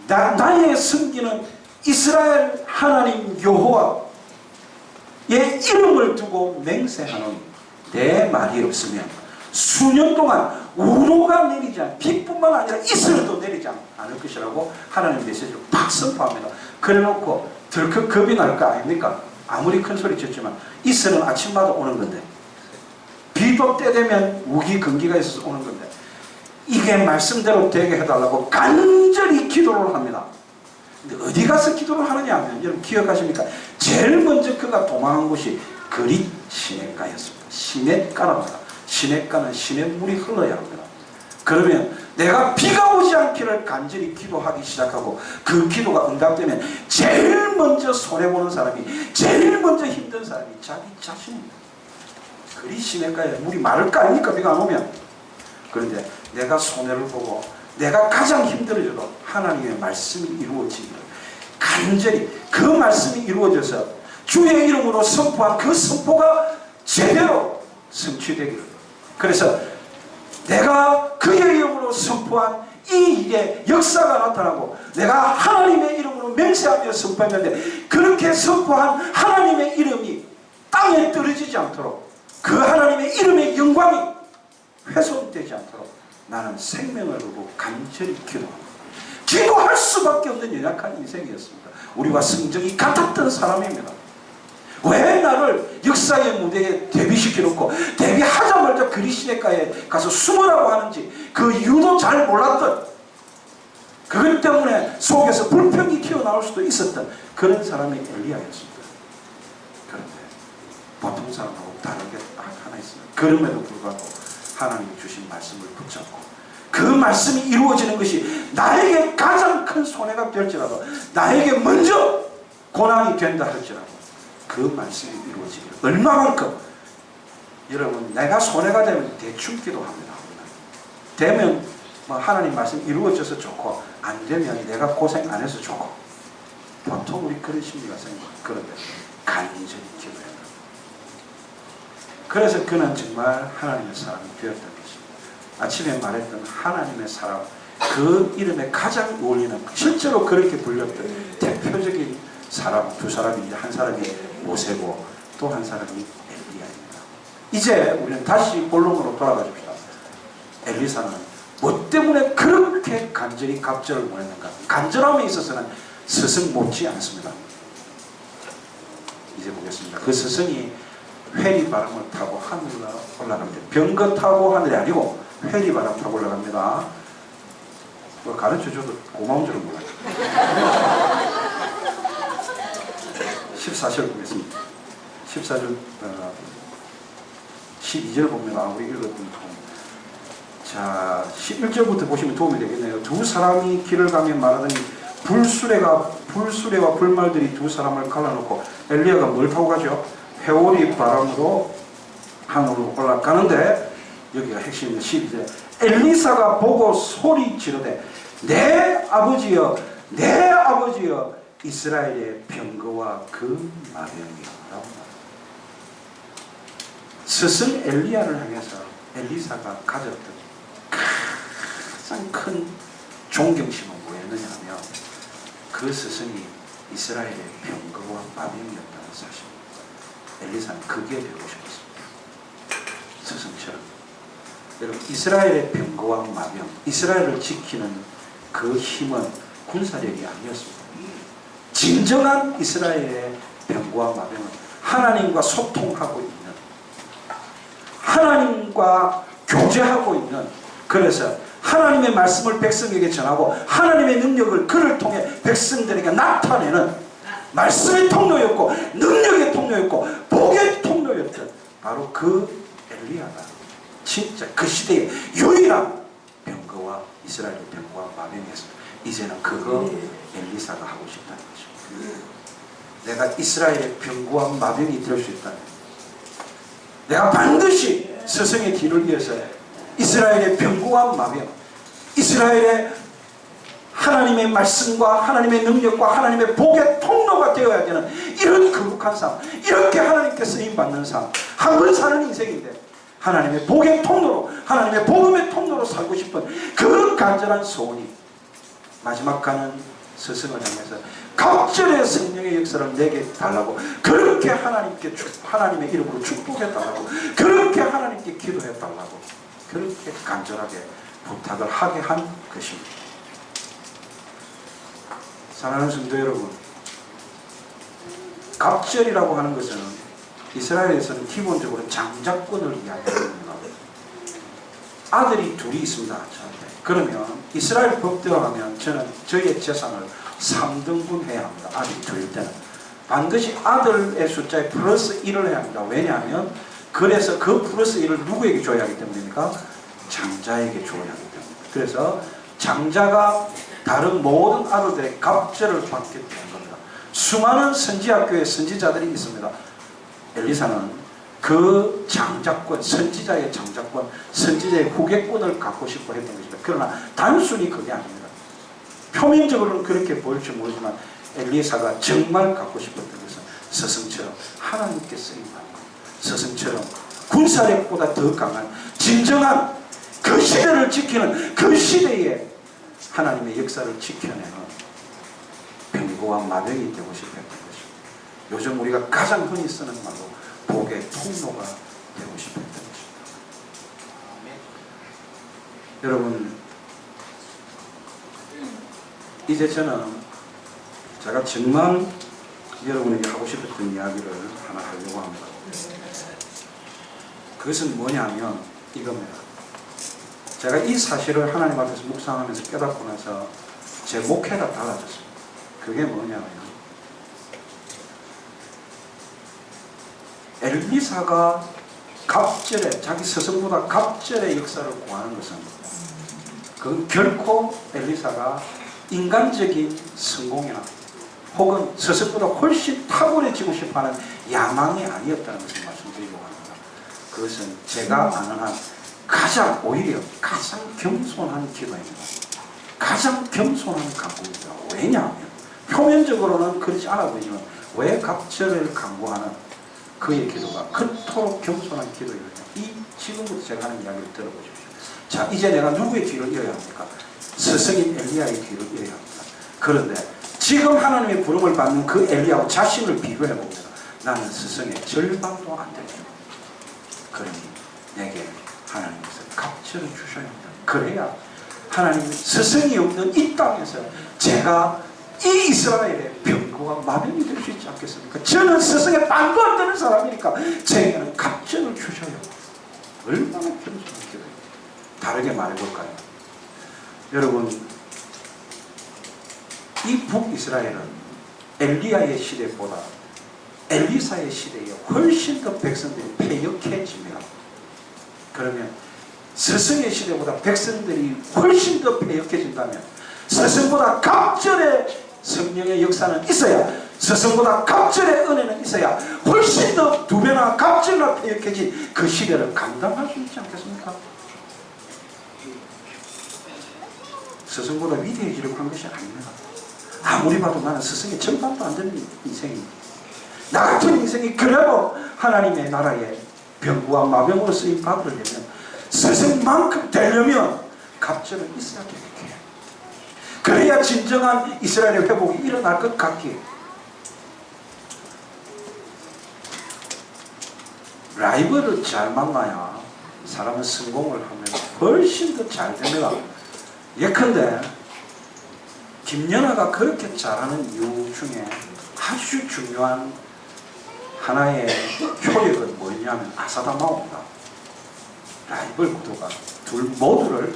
Speaker 2: 나의 섬기는 이스라엘 하나님 여호와의 이름을 두고 맹세하노니 내 말이 없으면 수년 동안 우로가 내리지 않, 비뿐만 아니라 이슬도 내리지 않을 것이라고 하나님 메시지를 팍 선포합니다. 그래놓고 덜컥 겁이 날 거 아닙니까? 아무리 큰 소리 쳤지만 이슬은 아침마다 오는 건데, 비도 때 되면 우기 건기가 있어서 오는 건데, 이게 말씀대로 되게 해달라고 간절히 기도를 합니다. 근데 어디 가서 기도를 하느냐 하면, 여러분 기억하십니까? 제일 먼저 그가 도망한 곳이 그릿 시냇가였습니다. 시냇가랍니다. 시냇가는 시냇물이 흘러야 합니다. 그러면 내가 비가 오지 않기를 간절히 기도하기 시작하고 그 기도가 응답되면 제일 먼저 손해보는 사람이, 제일 먼저 힘든 사람이 자기 자신입니다. 그릿 시냇가에 물이 마를 거 아닙니까? 비가 안 오면. 그런데 내가 손해를 보고 내가 가장 힘들어져도 하나님의 말씀이 이루어지기를 간절히, 그 말씀이 이루어져서 주의 이름으로 선포한 그 선포가 제대로 성취되기를, 그래서 내가 그의 이름으로 선포한 이 일에 역사가 나타나고 내가 하나님의 이름으로 맹세하며 선포했는데 그렇게 선포한 하나님의 이름이 땅에 떨어지지 않도록, 그 하나님의 이름의 영광이 훼손되지 않도록 나는 생명을 두고 간절히 기도합니다. 기도할 수밖에 없는 연약한 인생이었습니다. 우리와 성정이 같았던 사람입니다. 왜 나를 역사의 무대에 데뷔시켜놓고 데뷔하자마자 그릿 시냇가에 가서 숨으라고 하는지 그 이유도 잘 몰랐던, 그것 때문에 속에서 불평이 튀어나올 수도 있었던 그런 사람이 엘리야였습니다. 그런데 보통 사람하고 다르게 하나 있습니다. 그럼에도 불구하고 하나님이 주신 말씀을 붙잡고 그 말씀이 이루어지는 것이 나에게 가장 큰 손해가 될지라도, 나에게 먼저 고난이 된다 할지라도 그 말씀이 이루어지기를, 얼마만큼, 여러분 내가 손해가 되면 대충 기도합니다. 되면 뭐 하나님 말씀 이루어져서 좋고, 안 되면 내가 고생 안 해서 좋고, 보통 우리 그런 심리가 생깁니다. 그런데 간절히 기도해야 합니다. 그래서 그는 정말 하나님의 사람이 되었던 것입니다. 아침에 말했던 하나님의 사람, 그 이름에 가장 어울리는, 실제로 그렇게 불렸던 대표적인 사람, 두 사람인데 한 사람이 모세고 또 한 사람이 엘리야입니다. 이제 우리는 다시 본론으로 돌아가 줍시다. 엘리사는 뭐 때문에 그렇게 간절히 갑절을 보냈는가? 간절함에 있어서는 스승 못지 않습니다. 이제 보겠습니다. 그 스승이 회리바람을 타고 하늘로 올라갑니다. 병거 타고 하늘이 아니고 회리바람 타고 올라갑니다. 뭐 가르쳐줘도 고마운 줄은 몰라요. 14절 보겠습니다. 14절 12절 봅니다. 우리 읽었던 통. 자, 11절부터 보시면 도움이 되겠네요. 두 사람이 길을 가며 말하더니 불수레와 불말들이 두 사람을 갈라놓고, 엘리야가 뭘 타고 가죠? 회오리 바람으로 하늘로 올라가는데, 여기가 핵심입니다. 12절. 엘리사가 보고 소리 지르되 내 아버지여, 내 아버지여, 이스라엘의 병거와 그 마병이라. 스승 엘리야를 향해서 엘리사가 가졌던 가장 큰 존경심은 뭐였느냐 하면, 그 스승이 이스라엘의 병거와 마병이었다는 사실입니다. 엘리사는 그게 되고 싶었습니다. 스승처럼. 여러분, 이스라엘의 병거와 마병, 이스라엘을 지키는 그 힘은 군사력이 아니었습니다. 진정한 이스라엘의 병거와 마병은 하나님과 소통하고 있는, 하나님과 교제하고 있는, 그래서 하나님의 말씀을 백성에게 전하고 하나님의 능력을 그를 통해 백성들에게 나타내는 말씀의 통로였고, 능력의 통로였고, 복의 통로였던 바로 그 엘리야가 진짜 그 시대의 유일한 병거와 이스라엘의 병거와 마병이었습니다. 이제는 그거 엘리사가 하고 싶다는 것입니다. 내가 이스라엘의 병과 마병이 될 수 있다면 내가 반드시 스승의 뒤를 이어서 이스라엘의 병과 마병, 이스라엘의 하나님의 말씀과 하나님의 능력과 하나님의 복의 통로가 되어야 되는 이런 거룩한 삶, 이렇게 하나님께 쓰임받는 삶, 한 번 사는 인생인데 하나님의 복의 통로로, 하나님의 복음의 통로로 살고 싶은 그 간절한 소원이 마지막 가는 스승을 향해서 갑절의 성령의 역사를 내게 달라고, 그렇게 하나님께 하나님의 이름으로 축복해 달라고, 그렇게 하나님께 기도해 달라고, 그렇게 간절하게 부탁을 하게 한 것입니다. 사랑하는 성도 여러분, 갑절이라고 하는 것은 이스라엘에서는 기본적으로 장자권을 이야기합니다. 아들이 둘이 있습니다. 저한테. 그러면 이스라엘 법대로 하면 저는 저의 재산을 3등분 해야 합니다. 아들이 둘일 때는. 반드시 아들의 숫자에 플러스 1을 해야 합니다. 왜냐하면 그래서 그 플러스 1을 누구에게 줘야 하기 때문입니까? 장자에게 줘야 하기 때문입니다. 그래서 장자가 다른 모든 아들들의 갑절을 받게 되는 겁니다. 수많은 선지학교에 선지자들이 있습니다. 엘리사는 그 장자권, 선지자의 장자권, 선지자의 후계권을 갖고 싶어 했던 것입니다. 그러나 단순히 그게 아닙니다. 표면적으로는 그렇게 보일지 모르지만 엘리사가 정말 갖고 싶었던 것은 스승처럼 하나님께 쓰임받는 것, 스승처럼 군사력보다 더 강한 진정한 그 시대를 지키는, 그 시대에 하나님의 역사를 지켜내는 병거와 마병이 되고 싶었던 것입니다. 요즘 우리가 가장 흔히 쓰는 말로 복의 통로가 되고 싶었던 것입니다. 여러분, 이제 저는 제가 정말 여러분에게 하고 싶었던 이야기를 하나 하려고 합니다. 그것은 뭐냐면 이겁니다. 제가 이 사실을 하나님 앞에서 묵상하면서 깨닫고 나서 제 목회가 달라졌습니다. 그게 뭐냐면 엘리사가 갑절에, 자기 스승보다 갑절의 역사를 구하는 것은 그건 결코 엘리사가 인간적인 성공이나 혹은 스승보다 훨씬 탁월해지고 싶어하는 야망이 아니었다는 것을 말씀드리려고 합니다. 그것은 제가 아는 한 가장, 오히려 가장 겸손한 기도입니다. 가장 겸손한 간구입니다. 왜냐하면 표면적으로는 그렇지 않아 보이지만 왜 갑절을 간구하는 그의 기도가 그토록 겸손한 기도이느냐. 지금부터 제가 하는 이야기를 들어보십시오. 자, 이제 내가 누구의 뒤를 이어야 합니까? 스승인 엘리야의 뒤를 이어야 합니다. 그런데 지금 하나님의 부름을 받는 그 엘리야와 자신을 비교해 봅니다. 나는 스승의 절반도 안 됩니다. 그러니 내게 하나님께서 갑절을 주셔야 합니다. 그래야 하나님 스승이 없는 이 땅에서 제가 이 이스라엘의 병거와 마병이 될 수 있지 않겠습니까? 저는 스승의 반도 안 되는 사람이니까 제게는 갑절을 주셔야 합니다. 얼마나 겸손한 기도예요. 다르게 말해볼까요? 여러분, 이 북이스라엘은 엘리야의 시대보다 엘리사의 시대에 훨씬 더 백성들이 패역해집니다. 그러면 스승의 시대보다 백성들이 훨씬 더 패역해진다면 스승보다 갑절의 성령의 역사는 있어야, 스승보다 갑절의 은혜는 있어야 훨씬 더 두 배나 갑절나 패역해진 그 시대를 감당할 수 있지 않겠습니까? 스승보다 위대해지려고 한 것이 아닙니다. 아무리 봐도 나는 스승의 절반도 안 되는 인생입니다. 나 같은 인생이 그래도 하나님의 나라에 병과 마병으로 쓰임 받으려면, 스승만큼 되려면 갑절은 있어야 되겠게. 그래야 진정한 이스라엘의 회복이 일어날 것 같기에. 라이벌을 잘 만나야 사람은 성공을 하면 훨씬 더 잘 됩니다. 예컨대 김연아가 그렇게 잘하는 이유 중에 아주 중요한 하나의 효력은 뭐냐면 아사다마오입니다. 라이벌 구도가 둘 모두를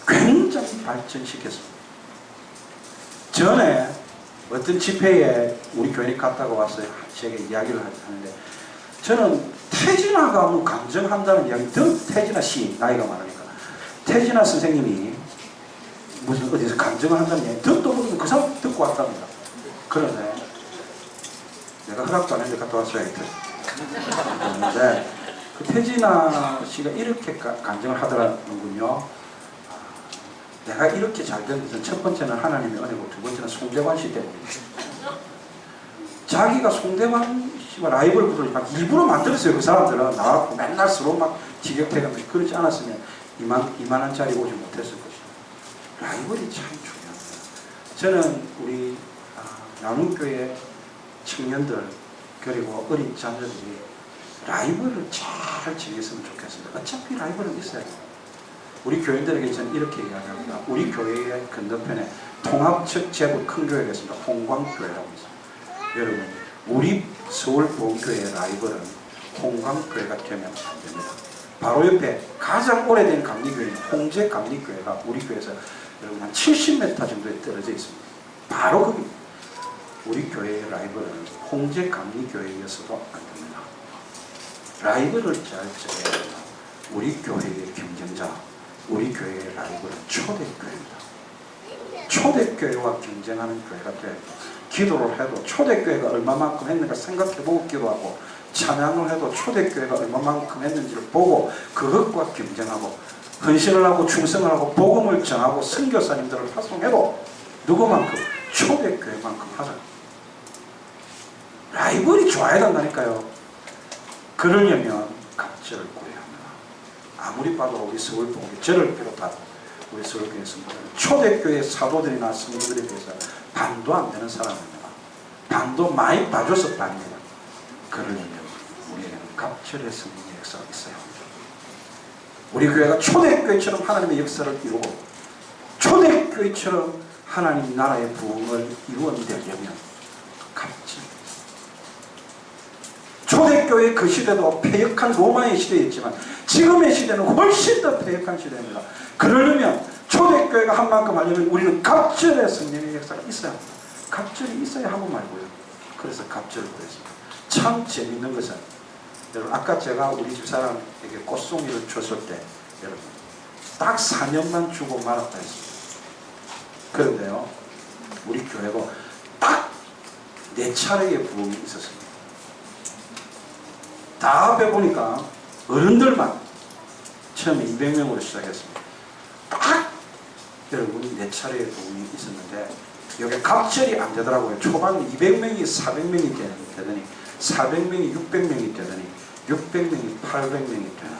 Speaker 2: 굉장히 발전시켰습니다. 전에 어떤 집회에 우리 교인이 갔다가 왔어요. 제게 이야기를 하는데, 저는 태진아가 뭐 강정한다는 이야기, 태진아 씨, 나이가 많으니까 태진아 선생님이 무슨 어디서 강정을 한다는 이야기 듣도 보면 그 사람 듣고 왔답니다. 그런데 내가 허락도 안 했는데 갔다 왔어야겠다. 그런데 그 태진아 씨가 이렇게 간증을 하더라는군요. 내가 이렇게 잘 된 것은 첫 번째는 하나님의 은혜고 두 번째는 송대관 씨 때문입니다. 자기가 송대관 씨와 라이벌 그룹을 막 일부러 만들었어요. 그 사람들은 나와서 맨날 서로 막 지격해가면서. 그렇지 않았으면 이만한 자리 오지 못했을 것이다. 라이벌이 참 중요합니다. 저는 우리 나눔교회 청년들 그리고 어린 자녀들이 라이벌을 잘 지냈으면 좋겠습니다. 어차피 라이벌은 있어요. 우리 교인들에게 저는 이렇게 이야기합니다. 우리 교회의 건너편에 통합적 제법 큰 교회가 있습니다. 홍광교회라고 있습니다. 여러분, 우리 서울보험교회의 라이벌은 홍광교회가 되면 안 됩니다. 바로 옆에 가장 오래된 감리교회는 홍제감리교회가 우리 교회에서 여러분 한 70m 정도에 떨어져 있습니다. 바로 거기입니다. 우리 교회의 라이벌은 홍제감리교회였어도 안 됩니다. 라이벌을 잘 정해야 됩니다. 우리 교회의 경쟁자, 우리 교회의 라이벌은 초대교회입니다. 초대교회와 경쟁하는 교회가 돼야 됩니다. 기도를 해도 초대교회가 얼마만큼 했는가 생각해보고 기도하고, 찬양을 해도 초대교회가 얼마만큼 했는지를 보고 그것과 경쟁하고, 헌신을 하고 충성을 하고 복음을 전하고 선교사님들을 파송해도 누구만큼? 초대교회만큼 하자. 라이벌이 좋아야 된다니까요. 그러려면 갑절을 구해야 합니다. 아무리 봐도 우리 서울보험이 저를 비롯한 우리 서울교회 성도들, 초대교회 사도들이나 성도들에 비해서 반도 안 되는 사람입니다. 반도 많이 봐줘서 반입니다. 그러려면 우리에게는 갑절의 성령의 역사가 있어야 합니다. 우리 교회가 초대교회처럼 하나님의 역사를 이루고 초대교회처럼 하나님 나라의 부흥을 이루어내려면 갑절. 초대교회 그 시대도 패역한 로마의 시대였지만 지금의 시대는 훨씬 더 패역한 시대입니다. 그러려면 초대교회가 한 만큼 하려면 우리는 갑절의 성령의 역사가 있어야 합니다. 갑절이 있어야 하고 말고요. 그래서 갑절을 구했습니다. 참 재밌는 것은 여러분, 아까 제가 우리 집사람에게 꽃송이를 줬을 때 여러분 딱 4년만 주고 말았다 했습니다. 그런데요, 우리 교회도 딱 4차례의 부흥이 있었습니다. 다 해보니까 어른들만 처음에 200명으로 시작했습니다. 딱 여러분 4차례의 부흥이 있었는데 여기 갑절이 안 되더라고요. 초반 200명이 400명이 되더니 400명이 600명이 되더니 600명이 800명이 되는,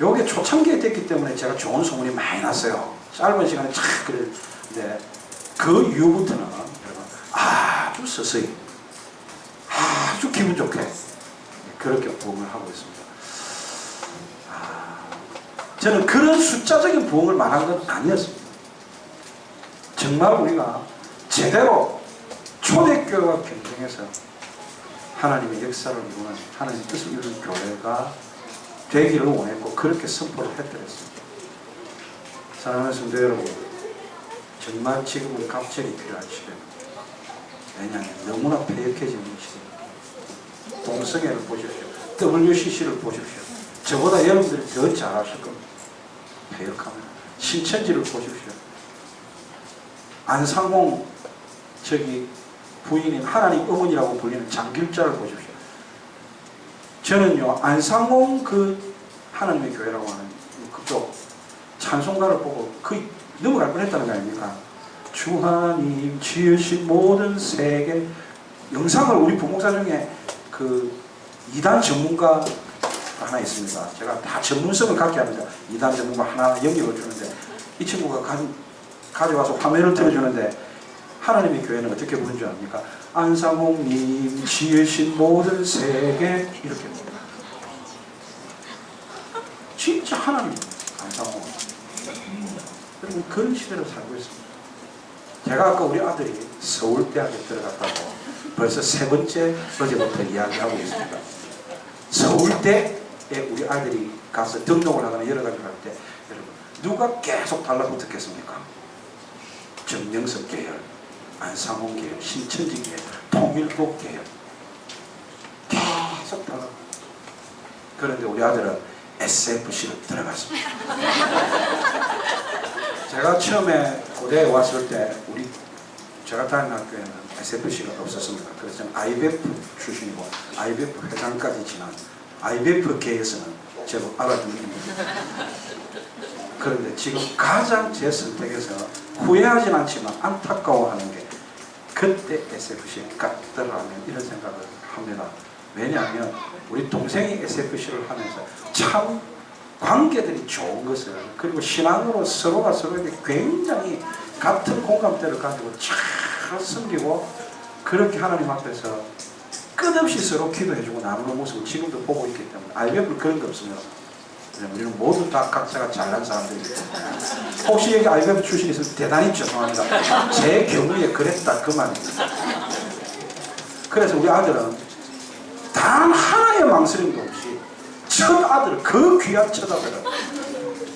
Speaker 2: 요게 초창기에 됐기 때문에 제가 좋은 소문이 많이 났어요. 짧은 시간에 착 그랬는데 그 이후부터는 여러분 아주 서서히 아주 기분 좋게 그렇게 부흥을 하고 있습니다. 저는 그런 숫자적인 부흥을 말한 건 아니었습니다. 정말 우리가 제대로 초대교회와 경쟁해서 하나님의 역사를 이루는, 하나님의 뜻을 이루는 교회가 되기를 원했고 그렇게 선포를 해드렸습니다. 사랑하는 성도 여러분, 정말 지금은 갑절이 필요한 시대입니다. 왜냐하면 너무나 패역해지는 시대입니다. 동성애를 보십시오. WCC를 보십시오. 저보다 여러분들이 더 잘 아실 겁니다. 패역합니다. 신천지를 보십시오. 안상홍 부인인 하나님 어머니라고 불리는 장길자를 보십시오. 저는요, 안상홍 그 하나님의 교회라고 하는 그쪽 찬송가를 보고 거의 넘어갈 뻔했다는 거 아닙니까? 주 하나님 지으신 모든 세계, 영상을 우리 부목사 중에 그 2단 전문가 하나 있습니다. 제가 다 전문성을 갖게 합니다. 2단 전문가 하나 영역을 주는데 이 친구가 가져와서 화면을 틀어주는데 하나님의 교회는 어떻게 부르는 줄 압니까? 안상홍님 지으신 모든 세계, 이렇게 합니다. 진짜 하나님 안상홍. 여러분, 그런 시대로 살고 있습니다. 제가 아까 우리 아들이 서울대학에 들어갔다고 벌써 3번째 어제부터 이야기하고 있습니다. 서울대에 우리 아들이 가서 등록을 하거나 여러 가지를 할 때 여러분 누가 계속 달라붙었겠습니까? 정명석 계열, 안상홍 계열, 신천지 계열, 통일국 계열 계속 달라붙었어요. 그런데 우리 아들은 SFC로 들어갔습니다. 제가 처음에 고대에 왔을 때 우리 제가 다니는 학교에는 SFC가 없었습니다. 그래서 저는 IBF 출신이고 IBF 회장까지 지난 IBF계에서는 제법 알아듣는 겁니다. 그런데 지금 가장 제 선택에서 후회하진 않지만 안타까워하는 게 그때 SFC에 갔더라면 이런 생각을 합니다. 왜냐하면 우리 동생이 SFC를 하면서 참 관계들이 좋은 것을, 그리고 신앙으로 서로가 서로에게 굉장히 같은 공감대를 가지고 잘 섬기고 그렇게 하나님 앞에서 끝없이 서로 기도해주고 나누는 모습을 지금도 보고 있기 때문에 IBF는 그런 게 없습니다. 우리는 모두 다 각자가 잘난 사람들이기 때문에 혹시 여기 IBF 출신이 있으면 대단히 죄송합니다. 제 경우에 그랬다 그 말입니다. 그래서 우리 아들은 단 하나의 망설임도 없이 첫 아들, 그 귀한 첫 아들은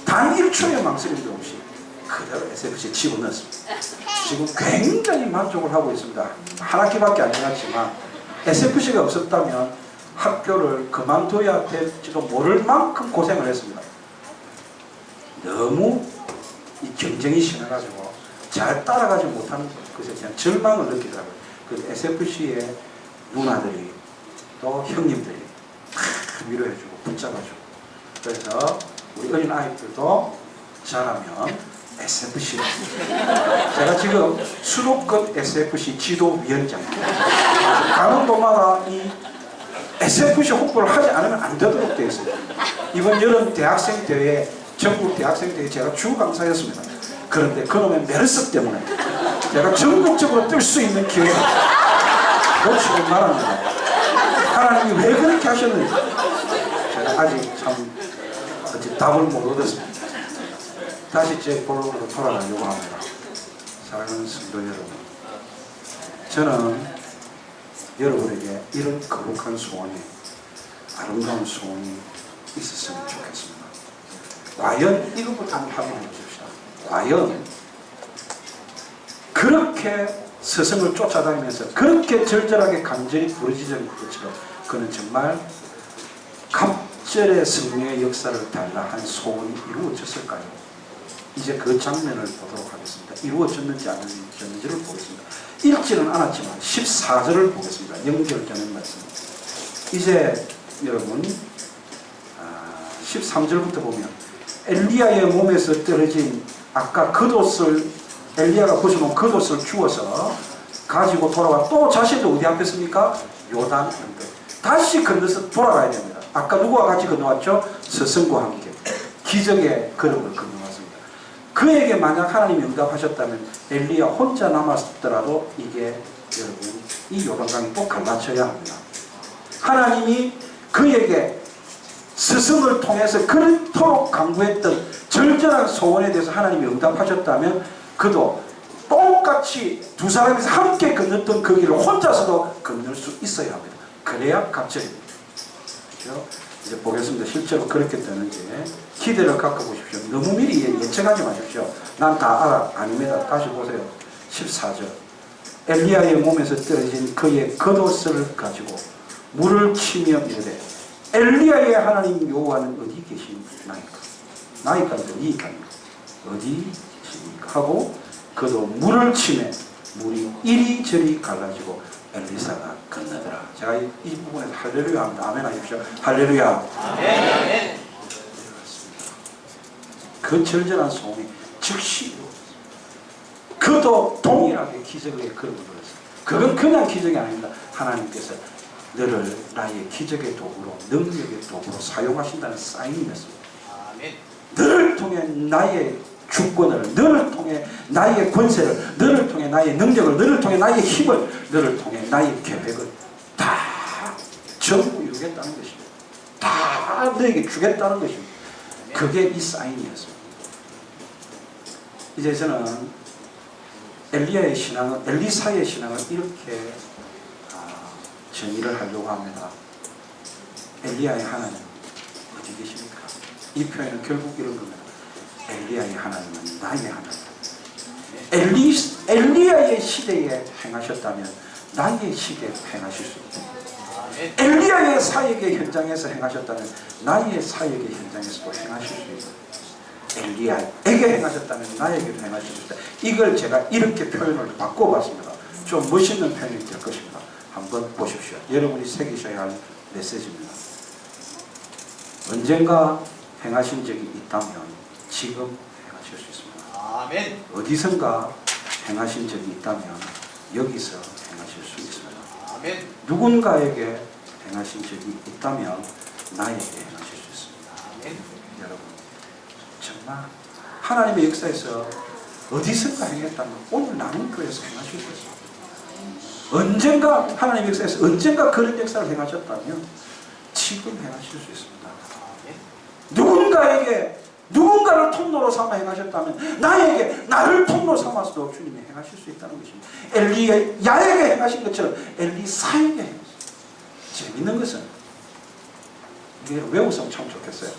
Speaker 2: 단 1초의 망설임도 없이 그대로 SFC에 집어넣었습니다. 지금 굉장히 만족을 하고 있습니다. 한 학기밖에 안 지났지만 SFC가 없었다면 학교를 그만둬야 될지도 모를 만큼 고생을 했습니다. 너무 이 경쟁이 심해가지고 잘 따라가지 못하는 것에 대한 절망을 느끼더라고요. 그 SFC의 누나들이 또 형님들이 위로해주고 붙잡아주고, 그래서 우리 어린 아이들도 자라면 SFC, 제가 지금 수도권 SFC 지도위원장입니다. 가는 곳마다 이 SFC 홍보를 하지 않으면 안 되도록 되어 있습니다. 이번 여름 대학생 대회, 전국 대학생 대회 제가 주강사였습니다. 그런데 그놈의 메르스 때문에 제가 전국적으로 뜰 수 있는 기회를 놓치고 말합니다. 하나님이 왜 그렇게 하셨는지 제가 아직 참 답을 못 얻었습니다. 다시 제 본론으로 돌아가려고 합니다. 사랑하는 성도 여러분, 저는 여러분에게 이런 거룩한 소원이, 아름다운 소원이 있었으면 좋겠습니다. 과연 이것부터 한번 확인해 보십시다. 과연 그렇게 스승을 쫓아다니면서 그렇게 절절하게 간절히 부르짖은 것처럼 그는 정말 갑절의 성령의 역사를 달라한 소원이 이루어졌을까요? 이제 그 장면을 보도록 하겠습니다. 이루어졌는지 안 이루어졌는지를 보겠습니다. 읽지는 않았지만 14절을 보겠습니다. 연결되는 말씀. 이제 여러분 13절부터 보면 엘리야의 몸에서 떨어진 아까 겉옷을, 엘리야가 벗어놓은 겉옷을 주워서 가지고 돌아와 또 자신도 어디 앞에 습니까? 요단 언덕. 다시 건너서 돌아가야 됩니다. 아까 누구와 같이 건너왔죠? 스승과 함께 기적의 걸음을 건너왔습니다. 그에게 만약 하나님이 응답하셨다면 엘리야 혼자 남았더라도 이게 여러분 이 요단강이 또 갈라쳐야 합니다. 하나님이 그에게 스승을 통해서 그토록 강구했던 절절한 소원에 대해서 하나님이 응답하셨다면 그도 똑같이 두 사람이서 함께 건넜던 그 길을 혼자서도 건널 수 있어야 합니다. 그래야 갑절입니다. 그렇죠? 이제 보겠습니다. 실제로 그렇게 되는지 기대를 갖고 보십시오. 너무 미리 예측하지 마십시오. 난 다 알아. 아닙니다. 다시 보세요. 14절. 엘리야의 몸에서 떨어진 그의 겉옷을 가지고 물을 치며 이르되 엘리야의 하나님 여호와는 어디 계시나이까? 나이까 니이까? 어디 계십니까? 하고 그도 물을 치매 물이 이리저리 갈라지고 엘리사가 건너더라. 제가 이 부분에서 할렐루야 합니다. 아멘 하십시오. 할렐루야. 아멘. 그 절절한 소음이 즉시 그도 동일하게 기적의 걸음을 걸었어요. 그건 그냥 기적이 아닙니다. 하나님께서 너를 나의 기적의 도구로, 능력의 도구로 사용하신다는 사인이었습니다. 너를 통해 나의 주권을, 너를 통해 나의 권세를, 너를 통해 나의 능력을, 너를 통해 나의 힘을, 너를 통해 나의 계획을 다 전부 이루겠다는 것입니다. 다 너에게 주겠다는 것입니다. 그게 이 사인이었습니다. 이제 저는 엘리야의 신앙을, 엘리사의 신앙을 이렇게 정의를 하려고 합니다. 엘리야의 하나님 어디 계십니까? 이 표현은 결국 이런 겁니다. 엘리야의 하나님은 나의 하나님. 엘리야의 시대에 행하셨다면 나의 시대에 행하실 수 있다. 엘리야의 사역의 현장에서 행하셨다면 나의 사역의 현장에서도 행하실 수 있다. 엘리야에게 행하셨다면 나에게도 행하실 수 있다. 이걸 제가 이렇게 표현을 바꿔봤습니다. 좀 멋있는 표현이 될 것입니다. 한번 보십시오. 여러분이 새기셔야 할 메시지입니다. 언젠가 행하신 적이 있다면 지금 행하실 수 있습니다.
Speaker 3: 아멘.
Speaker 2: 어디선가 행하신 적이 있다면 여기서 행하실 수 있습니다.
Speaker 3: 아멘.
Speaker 2: 누군가에게 행하신 적이 있다면 나에게 행하실 수 있습니다.
Speaker 3: 아멘.
Speaker 2: 여러분, 정말 하나님의 역사에서 어디선가 행했다면 오늘 남은교회에서 행하실 수 있습니다. 언젠가 하나님의 역사에서 언젠가 그런 역사를 행하셨다면 지금 행하실 수 있습니다. 누군가를 통로로 삼아 행하셨다면 나를 통로 삼아서도 주님이 행하실 수 있다는 것입니다. 엘리야에게 행하신 것처럼 엘리사에게 행하셨습니다. 재밌는 것은 이게 외우면 참 좋겠어요.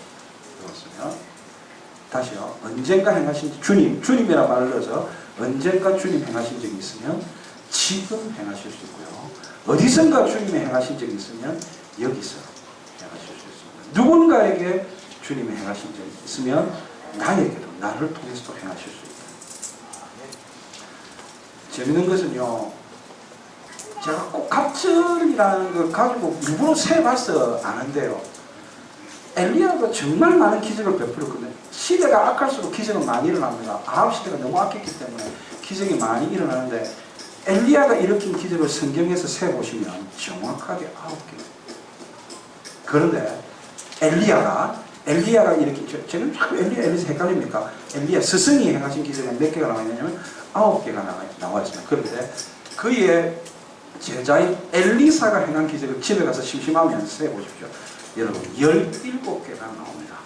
Speaker 2: 외웠으면 다시요. 언젠가 행하신 주님이라 말을 넣어서 언젠가 주님 행하신 적이 있으면 지금 행하실 수 있고요. 어디선가 주님이 행하신 적이 있으면 여기서 행하실 수 있습니다. 누군가에게 주님이 행하신 적이 있으면 나에게도 나를 통해서도 행하실 수 있다. 재밌는 것은요. 제가 꼭 갑절이라는 걸 가지고 일부러 세봐서 아는데요. 엘리야가 정말 많은 기적을 베풀었거든요. 시대가 악할수록 기적은 많이 일어납니다. 아합 시대가 너무 악했기 때문에 기적이 많이 일어나는데 엘리야가 일으킨 기적을 성경에서 세보시면 정확하게 9개. 그런데 엘리야가 일으킨, 저는 자꾸 엘리야에서 헷갈립니까? 엘리야 스승이 행하신 기적은 몇 개가 나와 있냐면 9개가 나와 있습니다. 그런데 그의 제자인 엘리사가 행한 기적을 집에 가서 심심하면 세보십시오. 여러분 17개가 나옵니다.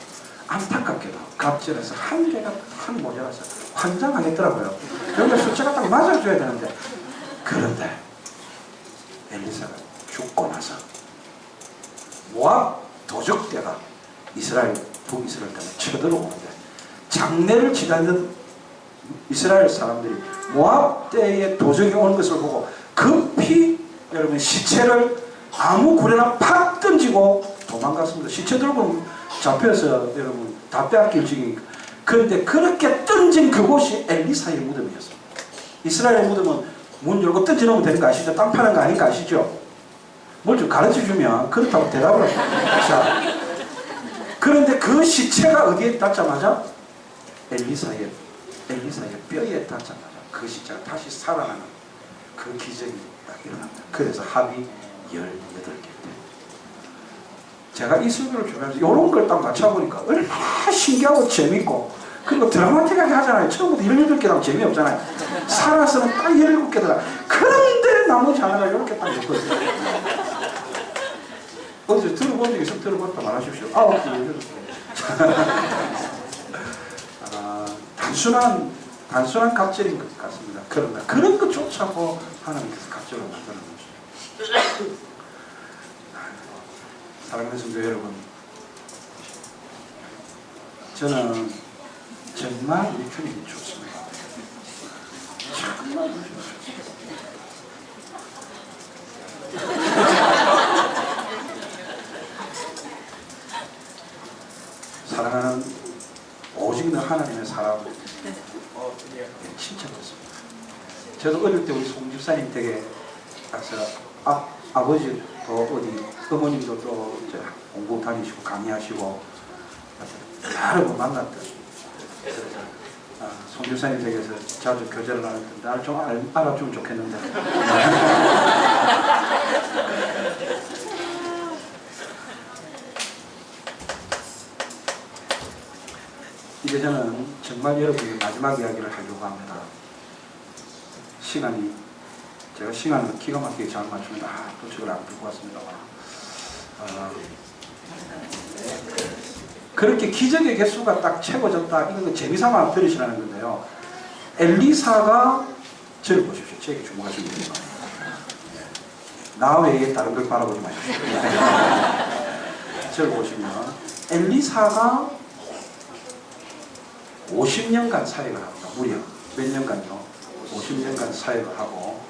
Speaker 2: 안타깝게도 갑절에서 한 개가 한 모자라서 환장하겠더라고요. 여기가 숫자가 딱 맞아줘야 되는데, 그런데 엘리사가 죽고 나서 모압 도적대가 북이스라엘 땅에 쳐들어오는데 장례를 치닫는 이스라엘 사람들이 모압 때에 도적이 오는 것을 보고 급히 여러분 시체를 아무 구레나 팍 던지고 도망갔습니다. 시체 들고 잡혀서 여러분 다 빼앗길 지경이니까. 그런데 그렇게 던진 그곳이 엘리사의 무덤이었습니다. 이스라엘의 무덤은 문 열고 던져놓으면 되는 거 아시죠? 땅 파는 거 아닌 거 아시죠? 뭘 좀 가르쳐주면 그렇다고 대답을 합니다. 자, 그런데 그 시체가 어디에 닿자마자 엘리사의 뼈에 닿자마자 그 시체가 다시 살아나는 그 기적이 딱 일어납니다. 그래서 합이 18개. 제가 이 설교를 주면서 이런 걸 딱 맞춰보니까 얼마나 신기하고 재밌고, 그리고 드라마틱하게 하잖아요. 처음부터 18개라면 재미없잖아요. 살아서는 딱 17개더라. 그런데 나머지 하나가 이렇게 딱 있거든요. 어디서 들어본 적이 있으면 들어봤다 말하십시오. 9개, 17개. 단순한 갑절인 것 같습니다. 그러나 그런 것조차도 하나님께서 갑절로 만드는 것이죠. 사랑하는 성도 여러분, 저는 정말 우리 주님이 좋습니다. 정말 사랑하는 오직 너 하나님의 사람, 진짜 그렇습니다. 저도 어릴 때 우리 송집사님 댁에 가서 아버지도 어디, 어머님도 또 공부 다니시고 강의하시고 여러 번 만났던, 송집사님 댁에서 자주 교제를 하는데 나를 좀 알아주면 좋겠는데. 이제 저는 정말 여러분이 마지막 이야기를 하려고 합니다. 제가 시간을 기가 막히게 잘 맞추는데 또 저걸 안 들고 왔습니다. 그렇게 기적의 개수가 딱 채워졌다. 이건 재미삼아 들으시라는 건데요. 엘리사가 저를 보십시오. 제게 주목하시면 됩니다. 나 외에 다른 걸 바라보지 마십시오. 저를 보시면 엘리사가 50년간 사역을 합니다. 무려 몇 년간요? 50년간 사역을 하고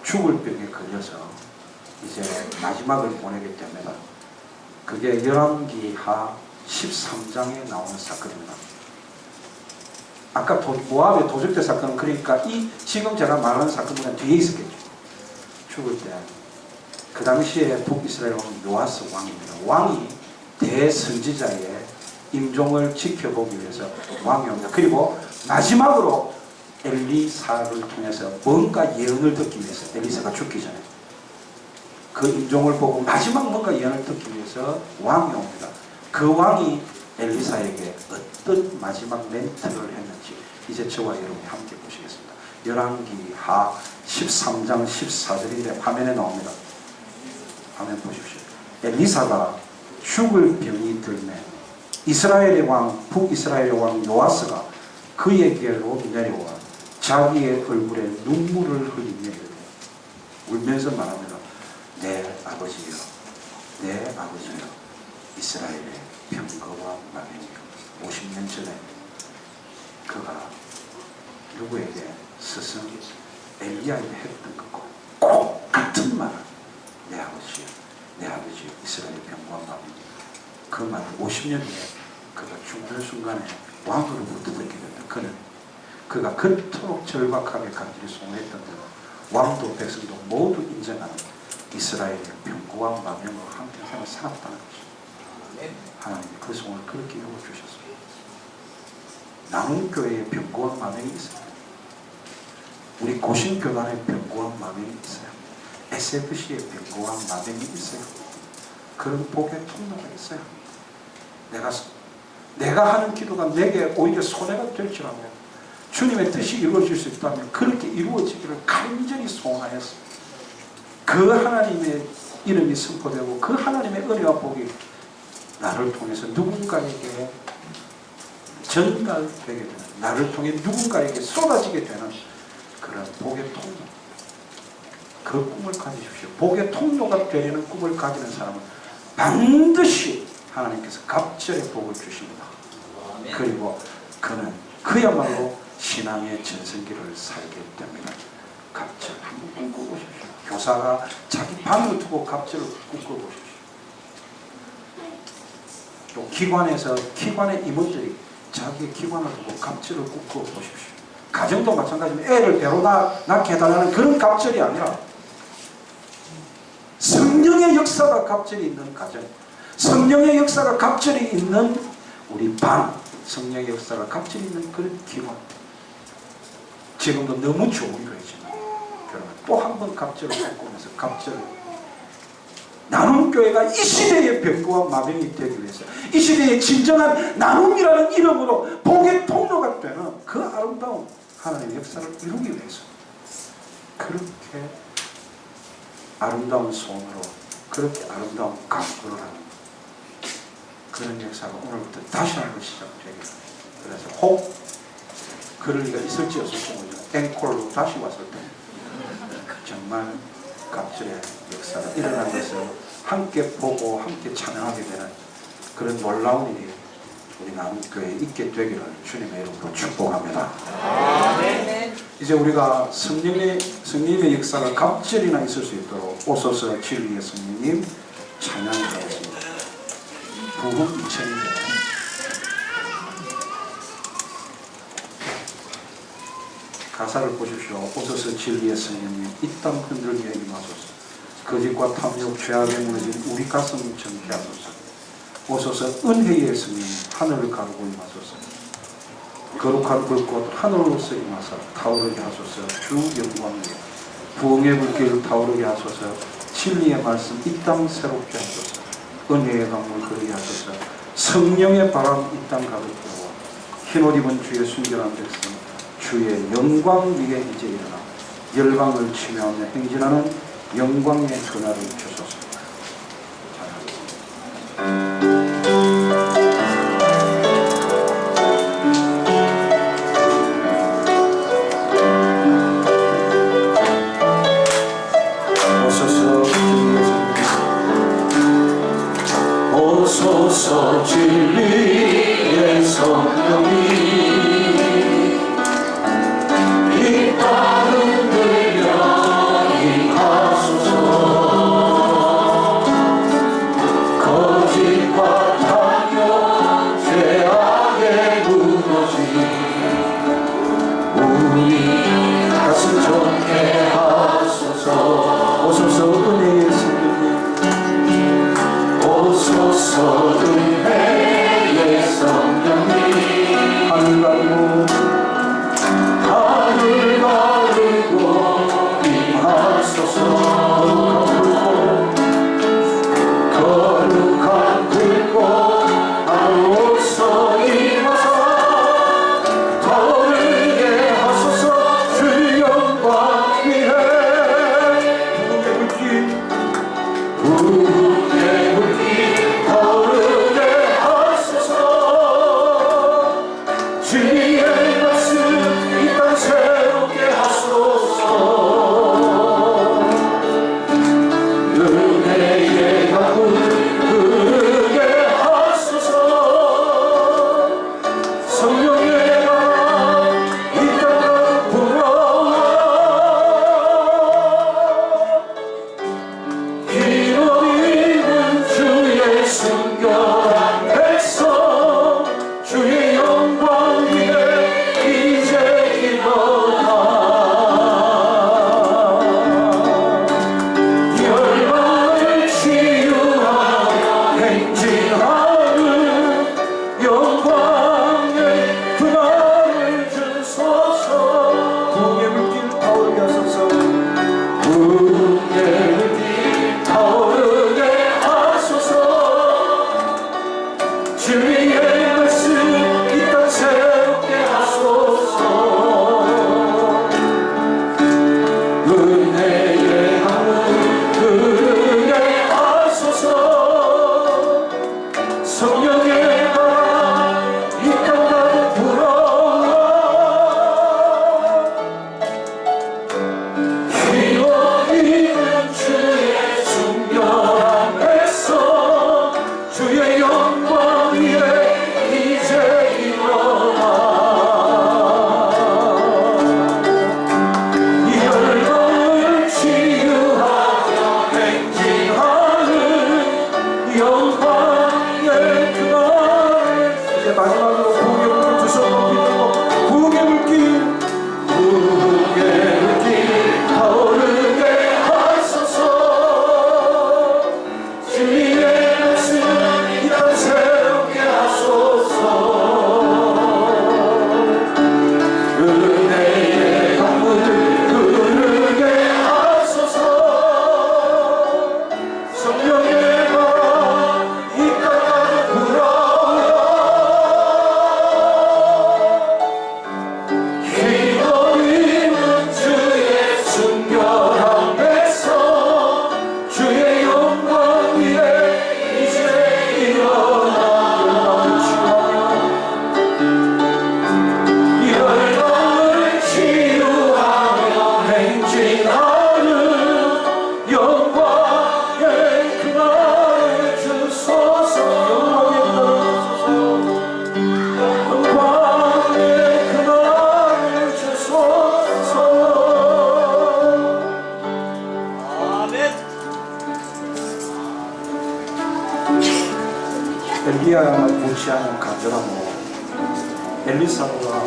Speaker 2: 죽을 병에 걸려서 이제 마지막을 보내게 됩니다. 그게 열왕기하 13장에 나오는 사건입니다.
Speaker 3: 아까 모압의 도적대 사건은 그러니까 이 지금 제가 말하는 사건보다 뒤에 있었겠죠. 죽을 때 그 당시에 북이스라엘 왕 요아스 왕입니다. 왕이 대선지자의 임종을 지켜보기 위해서 왕이 옵니다. 그리고 마지막으로 엘리사를 통해서 뭔가 예언을 듣기 위해서, 엘리사가 죽기 전에 그 임종을 보고 마지막 뭔가 예언을 듣기 위해서 왕이 옵니다. 그 왕이 엘리사에게 어떤 마지막 멘트를 했는지 이제 저와 여러분이 함께 보시겠습니다. 열왕기하 13장 14절인데 화면에 나옵니다. 화면 보십시오. 엘리사가 죽을 병이 들매 이스라엘의 왕, 북이스라엘의 왕 요아스가 그에게로 내려와 자기의 얼굴에 눈물을 흘리며 울면서 말합니다. 내 아버지여, 내 아버지여, 이스라엘의 병거와 마병이여. 50년 전에 그가 누구에게 스승 엘리야에게 했던 것과 꼭 같은 말을 내 아버지여, 내 아버지여, 이스라엘의 병거와 마병이여. 그 말을 50년 후에 그가 죽는 순간에 왕으로부터 듣게 된다. 그가 그토록 절박하게 간절히 소원했던 대로 왕도 백성도 모두 인정하는 이스라엘의 병거와 마병으로 한평생을 살았다는 것입니다. 하나님이 그 소원을 그렇게 이루어주셨습니다. 나눔교회의 병거와 마병이 있습니다. 우리 고신교단의 병거와 마병이 있어요. SFC의 병거와 마병이 있어요. 그런 복의 통로가 있어요. 내가 하는 기도가 내게 오히려 손해가 될지라도 주님의 뜻이 이루어질 수 있다면 그렇게 이루어지기를 간절히 소원하였습니다. 그 하나님의 이름이 선포되고 그 하나님의 은혜와 복이 나를 통해서 누군가에게 전달되게 되는, 나를 통해 누군가에게 쏟아지게 되는 그런 복의 통로, 그 꿈을 가지십시오. 복의 통로가 되는 꿈을 가지는 사람은 반드시 하나님께서 갑절의 복을 주십니다. 그리고 그는 그야말로 신앙의 전성기를 살게 됩니다. 갑절 한번 꿈꿔보십시오. 교사가 자기 방을 두고 갑절을 꿈꿔보십시오. 또 기관의 임원들이 자기의 기관을 두고 갑절을 꿈꿔보십시오. 가정도 마찬가지입니다. 애를 배로 낳게 해달라는 그런 갑절이 아니라 성령의 역사가 갑절이 있는 가정, 성령의 역사가 갑절이 있는 우리 반, 성령의 역사가 갑절이 있는 그런 기관. 지금도 너무 좋은 거지만 여러분 또 한 번 갑절을 꿈꾸면서 갑절을, 나눔교회가 이 시대의 병거와 마병이 되기 위해서, 이 시대의 진정한 나눔이라는 이름으로 복의 통로가 되는 그 아름다운 하나님의 역사를 이루기 위해서 그렇게 아름다운 손으로 그렇게 아름다운 강구를 하는 그런 역사가 오늘부터 다시 한번 시작되게. 그래서 혹 그럴 리가 있을지 없을지 모르지만 앵콜로 다시 왔을 때 정말 갑절의 역사가 일어난 것을 함께 보고 함께 찬양하게 되는 그런 놀라운 일이 우리 나눔교회에 있게 되기를 주님의 이름으로 축복합니다. 아멘. 이제 우리가 성령의 역사가 갑절이나 있을 수 있도록 오소서 진리의 성령님 찬양하겠습니다. 부흥 2000년 가사를 보십시오. 오소서 진리의 성령님 이 땅 흔들게 임하소서. 거짓과 탐욕 죄악에 무너진 우리 가슴 정케 하소서. 오소서 은혜의 성령님 하늘을 가르고 임하소서. 거룩한 불꽃 하늘로서 임하사 타오르게 하소서. 주 영광 위에 부흥의 불길 타오르게 하소서. 진리의 말씀 이 땅 새롭게 하소서. 은혜의 강물 흐르게 하소서. 성령의 바람 이 땅 가득 부어 흰옷 입은 주의 순결한 백성 주의 영광 위에 이제 일어나 열방을 치매하며 행진하는 영광의 전화를 주소서.
Speaker 2: 오소서 진리의 성령이 이 땅을 들려 임하소서. 거짓과 탐욕 죄악에 무너진
Speaker 3: 주의 말씀 이 땅 새롭게 하소서. 은혜의 강물 흐르게 하소서. 성령의 바람 이 땅 가득 불어와 기워지는 주의 순결한 백성 주의 영광 위에 이제 일어나 이 열방을 치유하며 행진하는 영광의 그날 이제 마지막으로 부흥의 물길 두 손 높이 들고 부흥의 물길 타오르게 하소서. 주의 말씀 이 땅 새롭게 하소서. 은혜의 강물 흐르게 하소서. 성령의 바람 이 땅 가득 불어와 기도리는 주의 순결한 백성 주의 영광 위에 이제 일어나 열방을 치유하며 행진하는 영광의 그날에 주소서. 영광의 그날에 주소서. 엘리야가 무시하는 간절함으로 엘리사보다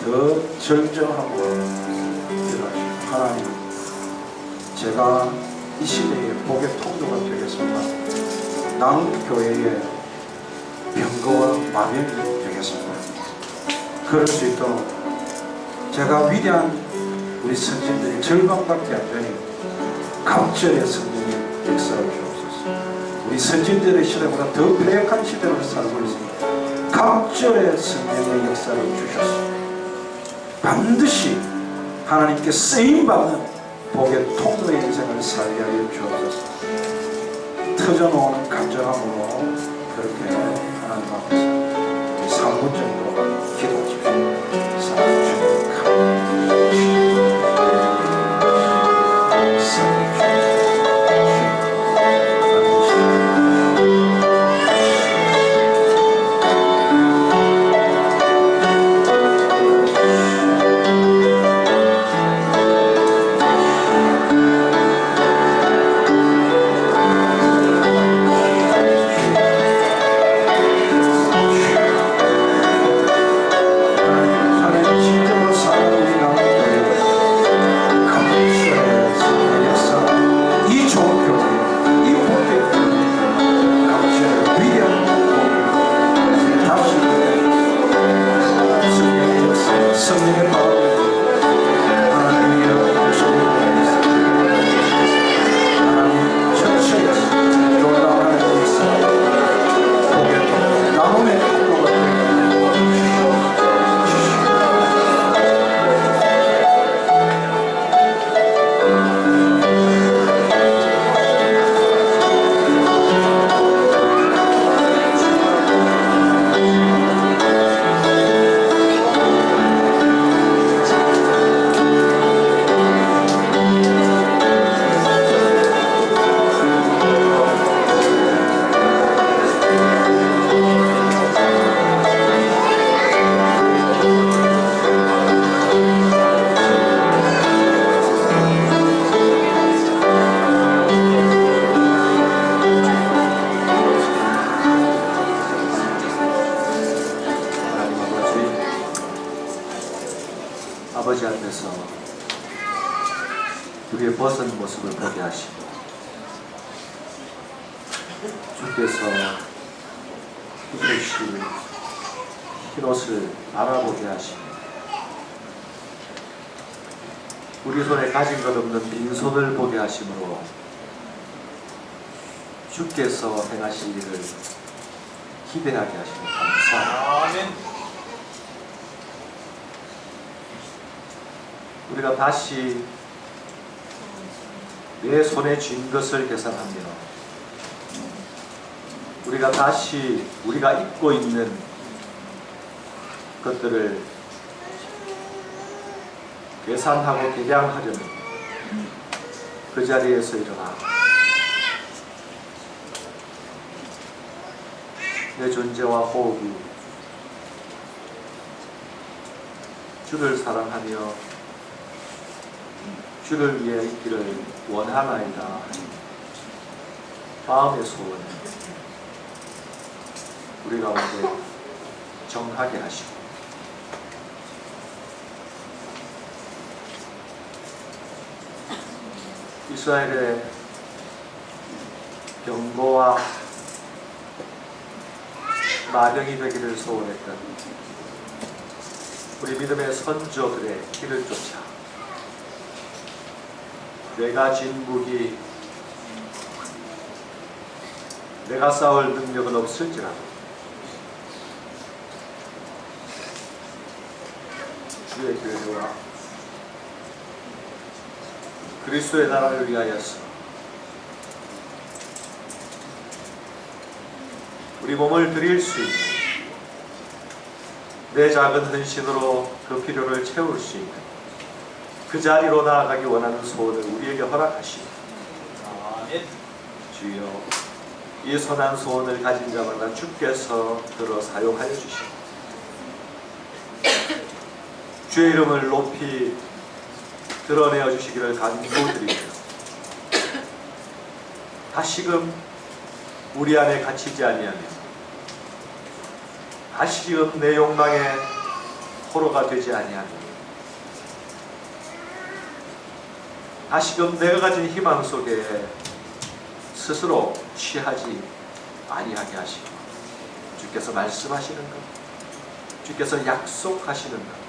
Speaker 3: 더 절정하고 기도하시고 하나님 제가 이 시대의 복의 통로가 되겠습니다. 남은 교회의 병거와 마병이 되겠습니다. 그럴 수 있도록 제가 위대한 우리 선진들이 절반밖에 안 되니 갑절의 성령의 역사를 주옵소서. 우리 선진들의 시대보다 더 패역한 시대를 살고 있습니다. 갑절의 성령의 역사를 주셔서 반드시 하나님께 쓰임받는 복의 통로의 인생을 살게 하여 주옵소서. 터져놓은 간절함으로 그렇게 하나님 앞에서 3분 정도 기도하십시오. 사랑해 주님 아버지 앞에서 우리의 벗은 모습을 보게 하시고 주께서 입으신 흰옷을 알아보게 하시고 우리 손에 가진 것 없는 빈손을 보게 하심으로 주께서 행하실 일을 기대하게 하시니 감사합니다.
Speaker 4: 아멘.
Speaker 1: 우리가 다시 내 손에 쥔 것을 계산하며 우리가 다시 우리가 입고 있는 것들을 계산하고 계량하려는 그 자리에서 일어나 내 존재와 호흡이 주를 사랑하며 주를 위해 있기를 원하나이다. 마음의 소원 우리 가운데 정하게 하시고 이스라엘의 경고와 마병이 되기를 소원했던 우리 믿음의 선조들의 길을 쫓아 내가 진 무기 내가 싸울 능력은 없을지라도 주의 교회와 그리스도의 나라를 위하여서 우리 몸을 드릴 수 있는 내 작은 헌신으로 그 필요를 채울 수 있는 그 자리로 나아가기 원하는 소원을 우리에게 허락하시고
Speaker 4: 아멘.
Speaker 1: 주여 이 선한 소원을 가진 자마다 주께서 들어 사용하여 주시고 주의 이름을 높이 드러내어 주시기를 간구드리며 다시금 우리 안에 갇히지 아니하며 다시금 내 욕망의 포로가 되지 아니하며 다시금 내가 가진 희망 속에 스스로 취하지 아니하게 하시고 주께서 말씀하시는 것, 주께서 약속하시는 것,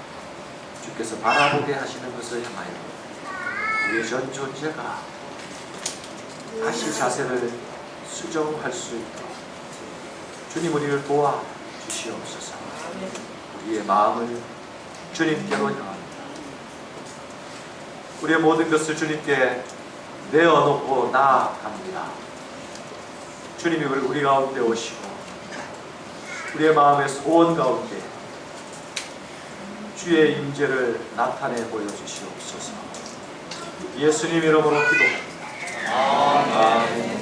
Speaker 1: 주께서 바라보게 하시는 것을 향하여 우리의 전 존재가 다시 자세를 수정할 수 있도록 주님 우리를 도와 주시옵소서. 우리의 마음을 주님께로 향합니다. 우리의 모든 것을 주님께 내어놓고 나아갑니다. 주님이 우리 가운데 오시고 우리의 마음의 소원 가운데 주의 임재를 나타내 보여주시옵소서. 예수님 이름으로 기도합니다. 아멘.